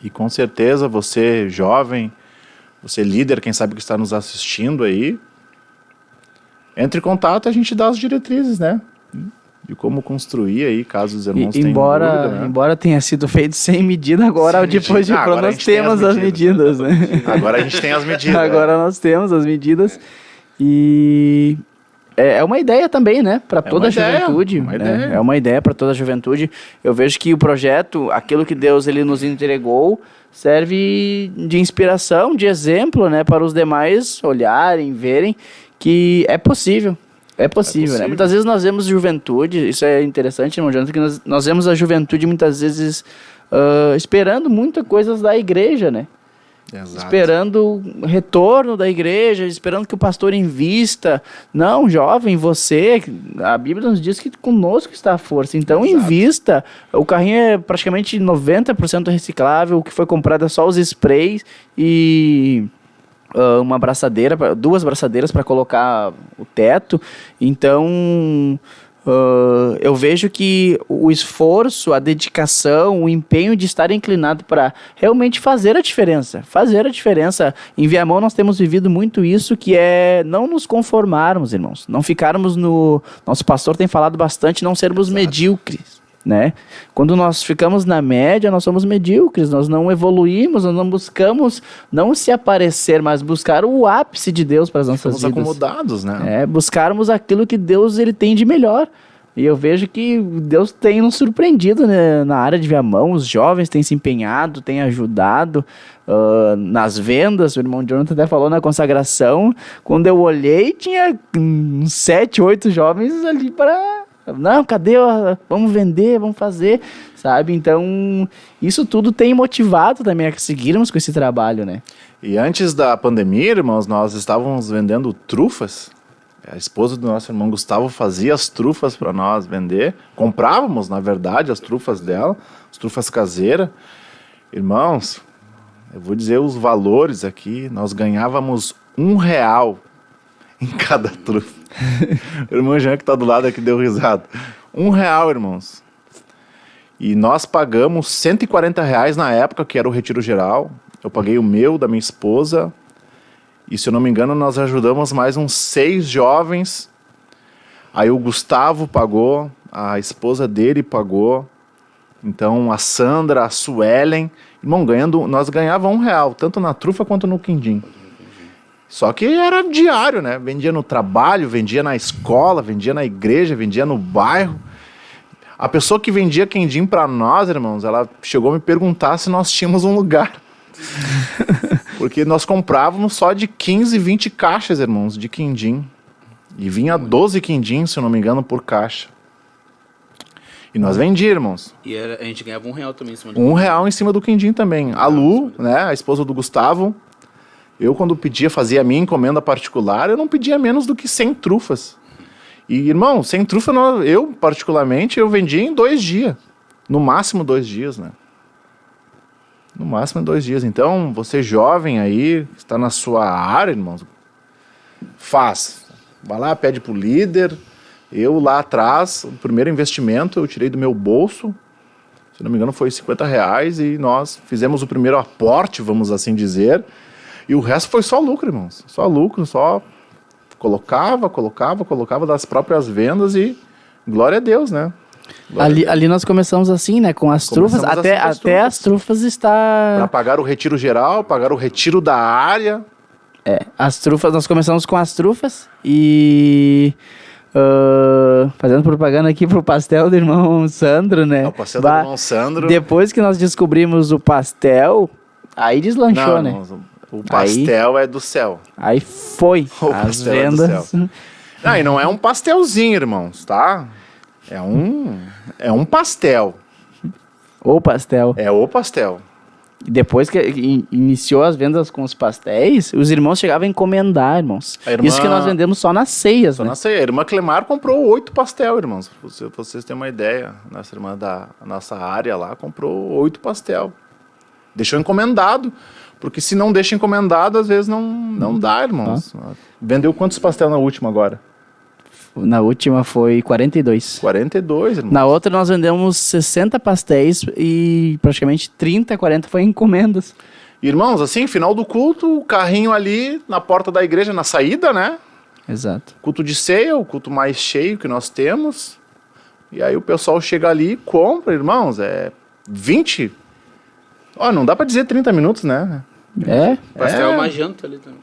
E com certeza você, jovem, você líder, quem sabe que está nos assistindo aí, entre em contato e a gente dá as diretrizes, né? De como construir aí, caso os irmãos tenham dúvida, né? Embora tenha sido feito sem medida, agora depois de pronto nós temos as medidas, né? Agora a gente tem as medidas. Agora nós temos as medidas. E é uma ideia também, né? Para toda a juventude. É uma ideia para toda a juventude. Eu vejo que o projeto, aquilo que Deus ele nos entregou, serve de inspiração, de exemplo, né? Para os demais olharem, verem que é possível. É possível, né? Muitas vezes nós vemos juventude, isso é interessante, irmão Jonathan, que nós vemos a juventude muitas vezes esperando muitas coisas da igreja, né? Exato. Esperando o retorno da igreja, esperando que o pastor invista. Não, jovem, você, a Bíblia nos diz que conosco está a força, então exato, invista. O carrinho é praticamente 90% reciclável, o que foi comprado é só os sprays e uma braçadeira, 2 braçadeiras para colocar o teto. Então eu vejo que o esforço, a dedicação, o empenho de estar inclinado para realmente fazer a diferença. Em Viamão nós temos vivido muito isso, que é não nos conformarmos, irmãos. Não ficarmos no... Nosso pastor tem falado bastante, não sermos medíocres, né? Quando nós ficamos na média, nós somos medíocres, nós não evoluímos, nós não buscamos não se aparecer, mas buscar o ápice de Deus para as nossas vidas. Acomodados, né? Buscarmos aquilo que Deus ele tem de melhor. E eu vejo que Deus tem nos surpreendido, né, na área de Viamão. Os jovens têm se empenhado, têm ajudado nas vendas. O irmão Jonathan até falou na consagração. Quando eu olhei, tinha 7, 8 jovens ali para... Não, cadê? Vamos vender, vamos fazer, sabe? Então, isso tudo tem motivado também a seguirmos com esse trabalho, né? E antes da pandemia, irmãos, nós estávamos vendendo trufas. A esposa do nosso irmão Gustavo fazia as trufas para nós vender. Comprávamos, na verdade, as trufas dela, as trufas caseiras. Irmãos, eu vou dizer os valores aqui. Nós ganhávamos R$1 em cada trufa. O irmão Jean que está do lado aqui deu risada. R$1, irmãos. E nós pagamos R$140 na época, que era o retiro geral. Eu paguei o meu, da minha esposa. E se eu não me engano, nós ajudamos mais uns 6 jovens. Aí o Gustavo pagou, a esposa dele pagou. Então a Sandra, a Suelen. Irmão, nós ganhávamos R$1, tanto na trufa quanto no quindim. Só que era diário, né? Vendia no trabalho, vendia na escola, vendia na igreja, vendia no bairro. A pessoa que vendia quindim para nós, irmãos, ela chegou a me perguntar se nós tínhamos um lugar. Porque nós comprávamos só de 15, 20 caixas, irmãos, de quindim. E vinha 12 quindim, se eu não me engano, por caixa. E nós vendíamos, irmãos. E a gente ganhava R$1 também em cima do R$1 em cima do quindim também. A Lu, né, a esposa do Gustavo... Eu, quando fazia a minha encomenda particular, eu não pedia menos do que 100 trufas. E, irmão, 100 trufas, eu, particularmente, eu vendia em 2 dias. No máximo 2 dias, né? No máximo 2 dias. Então, você jovem aí, está na sua área, irmãos, faz. Vai lá, pede pro líder. Eu, lá atrás, o primeiro investimento eu tirei do meu bolso. Se não me engano, foi R$50. E nós fizemos o primeiro aporte, vamos assim dizer. E o resto foi só lucro, irmãos. Só lucro, só colocava das próprias vendas e glória a Deus, né? Ali nós começamos assim, né? Com as trufas, até as trufas está... Para pagar o retiro geral, pagar o retiro da área. As trufas, nós começamos com as trufas e... fazendo propaganda aqui pro pastel do irmão Sandro, né? O pastel do irmão Sandro. Depois que nós descobrimos o pastel, aí deslanchou, né? O pastel é do céu. Aí foi as vendas. Ah, e não é um pastelzinho, irmãos, tá? É um pastel. Ou pastel. É o pastel. E depois que iniciou as vendas com os pastéis, os irmãos chegavam a encomendar, irmãos. A irmã- Isso que nós vendemos só nas ceias, né? Nossa, a irmã Clemar comprou 8 pastel, irmãos. Vocês têm uma ideia. Nossa irmã da nossa área lá comprou 8 pastel. Deixou encomendado. Porque se não deixa encomendado, às vezes não dá, irmãos. Vendeu quantos pastel na última agora? Na última foi 42. 42, irmãos. Na outra nós vendemos 60 pastéis e praticamente 30, 40 foi encomendas. Irmãos, assim, final do culto, o carrinho ali na porta da igreja, na saída, né? Exato. Culto de ceia, o culto mais cheio que nós temos. E aí o pessoal chega ali e compra, irmãos, 20. Ó, não dá pra dizer 30 minutos, né? É, Pastel é uma janta ali também.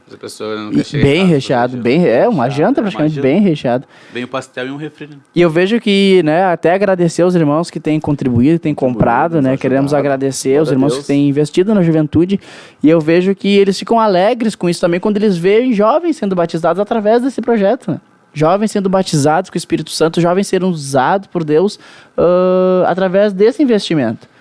Mas a pessoa não quer e chegar em bem casa, recheado, todo bem, dia. uma janta praticamente Uma bem recheado. Vem o pastel e um refri. Né? E eu vejo que, né, até agradecer aos irmãos que têm contribuído, têm comprado, né, nos queremos ajudado. agradecer aos Glória a irmãos Deus. que têm investido na juventude, e eu vejo que eles ficam alegres com isso também quando eles veem jovens sendo batizados através desse projeto, né? Jovens sendo batizados com o Espírito Santo, jovens sendo usados por Deus através desse investimento.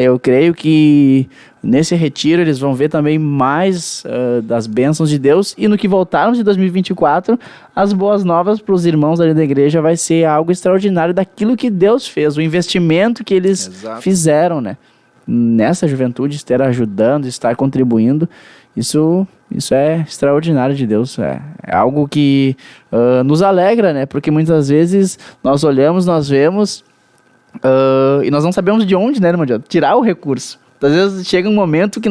Eu creio que nesse retiro eles vão ver também mais das bênçãos de Deus, e no que voltarmos de 2024, as boas novas para os irmãos ali da igreja vai ser algo extraordinário daquilo que Deus fez, o investimento que eles Exato. fizeram, né? Nessa juventude, estar ajudando, estar contribuindo, isso é extraordinário de Deus, é algo que nos alegra, né? Porque muitas vezes nós olhamos, nós vemos e nós não sabemos de onde, né, irmão, tirar o recurso. Às vezes chega um momento que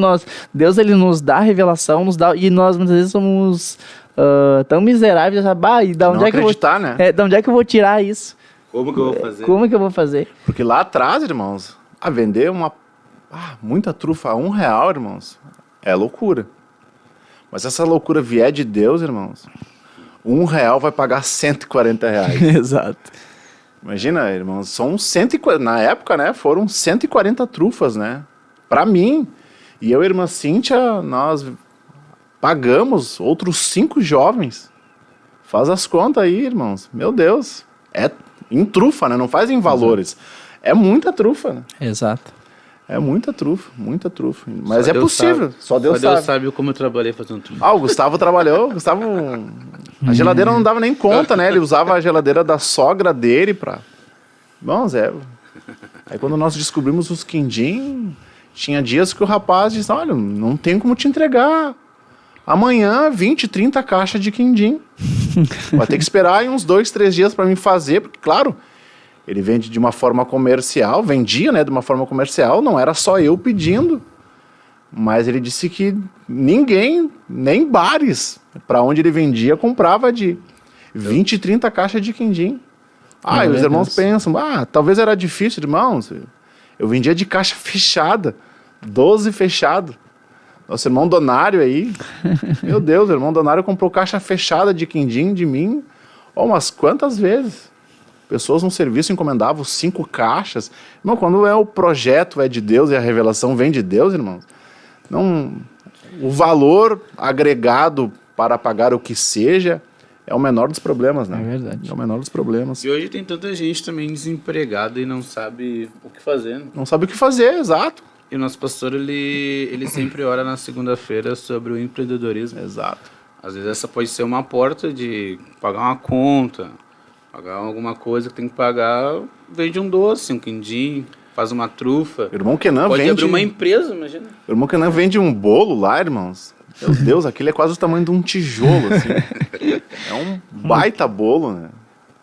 Deus ele nos dá a revelação, e nós muitas vezes somos tão miseráveis, e da onde Não é que acreditar, né? de onde é que eu vou tirar isso? Como que eu vou fazer? Como que eu vou fazer? Porque lá atrás, irmãos, a vender muita trufa a R$1, irmãos, é loucura. Mas se essa loucura vier de Deus, irmãos, R$1 vai pagar R$140. Exato. Imagina, irmãos, são 140, na época, né, foram 140 trufas, né, pra mim. E eu e a irmã Cíntia, nós pagamos outros 5 jovens. Faz as contas aí, irmãos. Meu Deus, é em trufa, né, não faz em valores. É muita trufa, né? Exato. É muita trufa, muita trufa. Mas Só é Deus possível, sabe. só Deus sabe. Como eu trabalhei fazendo tudo. O Gustavo trabalhou, a geladeira não dava nem conta, né? Ele usava a geladeira da sogra dele pra... Irmãos, Aí quando nós descobrimos os quindim, tinha dias que o rapaz disse, olha, não tem como te entregar. Amanhã, 20, 30 caixas de quindim. Vai ter que esperar aí uns 2, 3 dias pra mim fazer, porque, claro, ele vende de uma forma comercial, vendia, né, de uma forma comercial, não era só eu pedindo. Mas ele disse que ninguém, nem bares, para onde ele vendia, comprava de 20, 30 caixas de quindim. E os irmãos pensam, talvez era difícil, irmãos. Eu vendia de caixa fechada, 12 fechado. Nosso irmão Donário aí, meu Deus, o irmão Donário comprou caixa fechada de quindim de mim, umas quantas vezes? Pessoas no serviço encomendavam 5 caixas. Irmão, quando o projeto é de Deus e a revelação vem de Deus, irmãos, o valor agregado para pagar o que seja é o menor dos problemas, né? É verdade. É o menor dos problemas. E hoje tem tanta gente também desempregada e não sabe o que fazer. Né? Não sabe o que fazer, exato. E o nosso pastor, ele sempre ora na segunda-feira sobre o empreendedorismo. Exato. Às vezes essa pode ser uma porta de pagar uma conta, pagar alguma coisa que tem que pagar, vende um doce, um quindim, faz uma trufa. O irmão Kenan Pode vende... abrir uma empresa, imagina. O irmão Kenan vende um bolo lá, irmãos. Meu Deus, aquele é quase o tamanho de um tijolo, assim. É um baita bolo, né?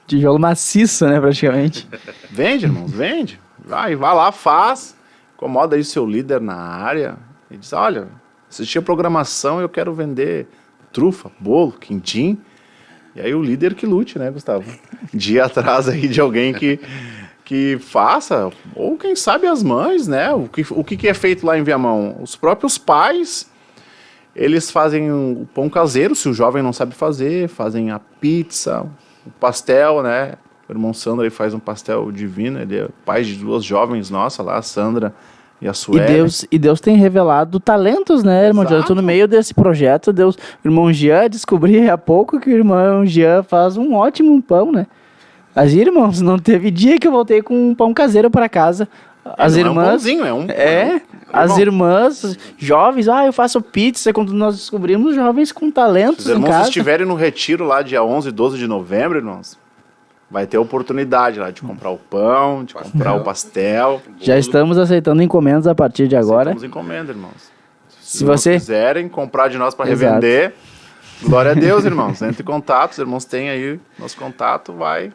Tijolo maciço, né, praticamente. Vende, irmãos, vende. Vai lá, faz. Incomoda aí o seu líder na área. E diz, olha, assisti a programação e eu quero vender trufa, bolo, quindim. E aí o líder que lute, né, Gustavo? Dia atrás aí de alguém que faça, ou quem sabe as mães, né? O que é feito lá em Viamão? Os próprios pais, eles fazem o pão caseiro, se o jovem não sabe fazer, fazem a pizza, o pastel, né? O irmão Sandra aí faz um pastel divino, ele é pai de 2 jovens nossas lá, a Sandra e a Sueli. E Deus tem revelado talentos, né, irmão? Exato. Eu tô no meio desse projeto, Deus... O irmão Jean, descobri há pouco que o irmão Jean faz um ótimo pão, né? Mas, irmãos, não teve dia que eu voltei com um pão caseiro para casa. As Não irmãs... é um pãozinho, é um... As Irmão, irmãs jovens, eu faço pizza, quando nós descobrimos jovens com talentos os em irmãos casa. estiverem no retiro lá dia 11 e 12 de novembro, irmãos, vai ter oportunidade lá de comprar o pão, de comprar o pastel. Já estamos aceitando encomendas a partir de agora. Estamos encomenda, irmãos. Se Se você... quiserem comprar de nós para Exato. revender, glória a Deus, irmãos. Entre em contato, os irmãos têm aí nosso contato, vai...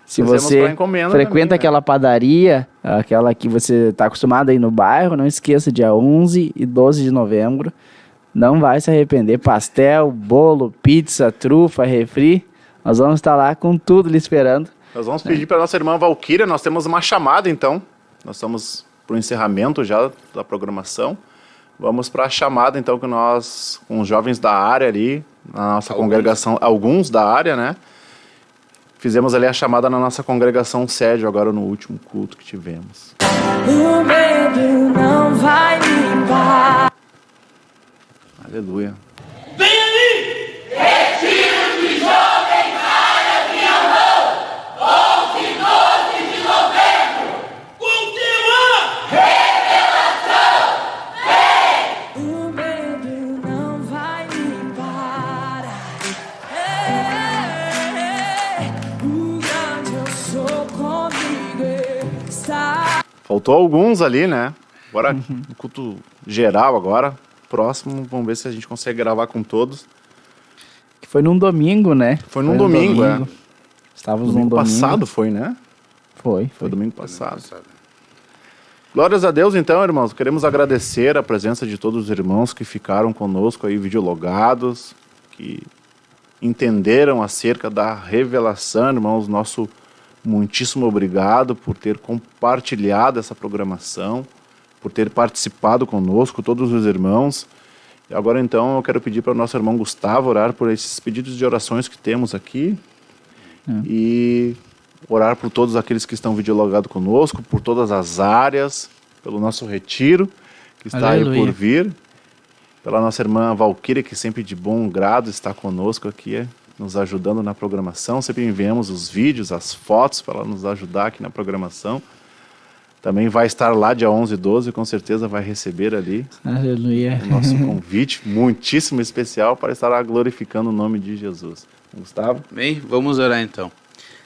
Se Fazemos você pra encomenda frequenta também, né? aquela padaria, aquela que você está acostumado aí no bairro, não esqueça, dia 11 e 12 de novembro. Não vai se arrepender. Pastel, bolo, pizza, trufa, refri. Nós vamos estar lá com tudo lhe esperando. Nós vamos pedir para nossa irmã Valquíria, nós temos uma chamada então. Nós estamos para o encerramento já da programação. Vamos para a chamada então que nós, com os jovens da área ali, na nossa congregação, alguns da área, né? Fizemos ali a chamada na nossa congregação sede, agora no último culto que tivemos. O medo não vai me parar. Aleluia. O medo não vai me parar. O grande eu sou comigo está. Faltou alguns ali, né? Agora, no culto geral agora, próximo, vamos ver se a gente consegue gravar com todos. Que foi num domingo, né? Foi num domingo, é. Estávamos Domingo num domingo. passado foi, né? Foi. Foi domingo passado. Glórias a Deus, então, irmãos. Queremos agradecer a presença de todos os irmãos que ficaram conosco aí, videologados, que entenderam acerca da revelação, irmãos. Nosso muitíssimo obrigado por ter compartilhado essa programação, por ter participado conosco, todos os irmãos. E agora, então, eu quero pedir para o nosso irmão Gustavo orar por esses pedidos de orações que temos aqui. E orar por todos aqueles que estão videologados conosco, por todas as áreas, pelo nosso retiro, que está aí Aleluia. por vir, pela nossa irmã Valquíria, que sempre de bom grado está conosco aqui, nos ajudando na programação. Sempre enviamos os vídeos, as fotos para ela nos ajudar aqui na programação. Também vai estar lá dia 11 e 12, com certeza vai receber ali Aleluia. o nosso convite muitíssimo especial para estar glorificando o nome de Jesus. Gustavo? Bem, vamos orar então.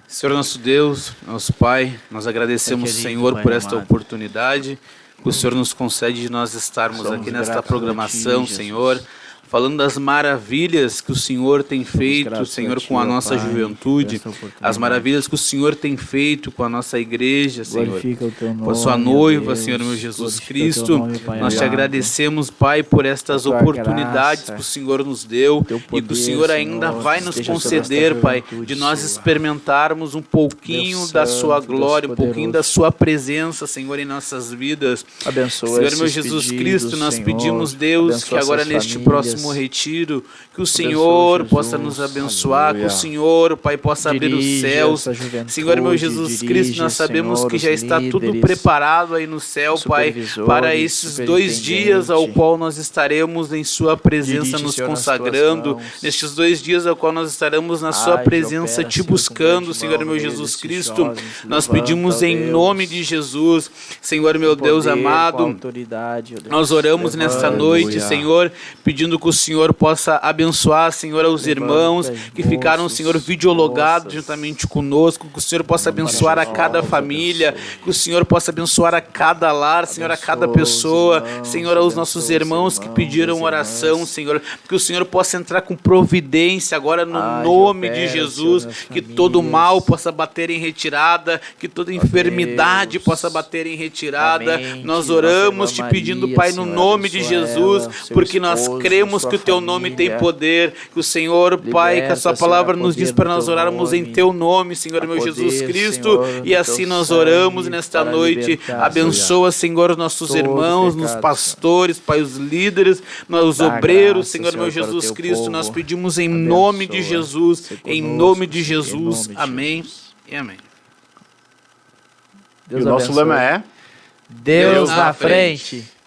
Senhor nosso Deus, nosso Pai, nós agradecemos, Querido Senhor, Pai por esta amado. oportunidade que o Senhor nos concede de nós estarmos Somos aqui nesta gratos a programação, Ti, Jesus. Senhor, falando das maravilhas que o Senhor tem feito, gratos a Senhor, Ti, com a ó nossa Pai, juventude, por esta oportunidade. as maravilhas que o Senhor tem feito com a nossa igreja, Senhor, Glorifica o Teu nome, com a sua ó noiva, Deus. Senhor meu Jesus Glorifica o Cristo. Teu nome, Pai Nós te amado. agradecemos, Pai, por estas Tua oportunidades graça, que o Senhor nos deu Teu e que o poder, Senhor ainda Senhor, vai nos esteja sobre conceder, esta Pai, juventude de nós sua. experimentarmos um pouquinho Deus da santo, sua Deus glória, um pouquinho poderoso. da sua presença, Senhor, em nossas vidas. Abençoa Senhor, esses meu Jesus pedidos, Cristo, nós Senhor. pedimos, Deus, Abençoa que agora essas neste famílias. próximo retiro, que o Abençoa Senhor Jesus. possa nos abençoar, que Aleluia. o Senhor, Pai, possa abrir os Dirige céus. essa juventude, Senhor, meu Jesus dirige, Cristo, nós sabemos Senhor, que já os está tudo líderes, preparado aí no céu, Pai, supervisores, para esses 2 dias ao qual nós estaremos em Sua presença, Dirige, nos Senhor, nas consagrando, tuas mãos. nestes 2 dias ao qual nós estaremos na Sua Age, presença, opera, te Senhor, com buscando, grande Senhor, mão meu no meio Jesus desses Cristo. jovens. Nós Levanta, pedimos ó em Deus, nome de Jesus, Senhor, meu com Deus poder, com amado. autoridade, ó Deus. Nós oramos nesta Levanta, noite, Senhor, pedindo que o Senhor possa abençoar, Senhor, aos irmãos que ficaram, moços, Senhor, videologados moças. juntamente conosco, que o Senhor possa abençoar a cada família, que o Senhor possa abençoar a cada lar, Senhor, a cada Abençoa os pessoa, irmãos, Senhor, aos abençoa nossos os irmãos que irmãos, pediram as oração, irmãs. Senhor, que o Senhor possa entrar com providência agora no Age, nome opera, de Jesus, Senhor, nas que todo famílias. mal possa bater em retirada, que toda enfermidade Deus. possa bater em retirada. Amém. Nós Nossa oramos irmã te pedindo, Maria, Pai, no Senhor, nome de abençoa Jesus, ela, seu porque nós esposo, cremos sua que o teu nome tem família. poder, que o Senhor, Pai, que a sua Liberta, palavra Senhor, nos poder diz para do nós teu orarmos em nome. teu nome, Senhor, meu Poder, Jesus Cristo, Senhor, e do assim teu nós sangue oramos nesta para noite. libertar, Abençoa, Senhor, nossos todo irmãos, pecado, nos pastores, Pai, os líderes, os Dá obreiros, graça, Senhor, meu Senhor, para o Jesus teu Cristo, povo. nós pedimos em Abençoa. nome de Jesus, Ser em conosco, nome de Senhor, em Jesus. nome de Amém Jesus. e amém. E o nosso lema é... Deus na frente.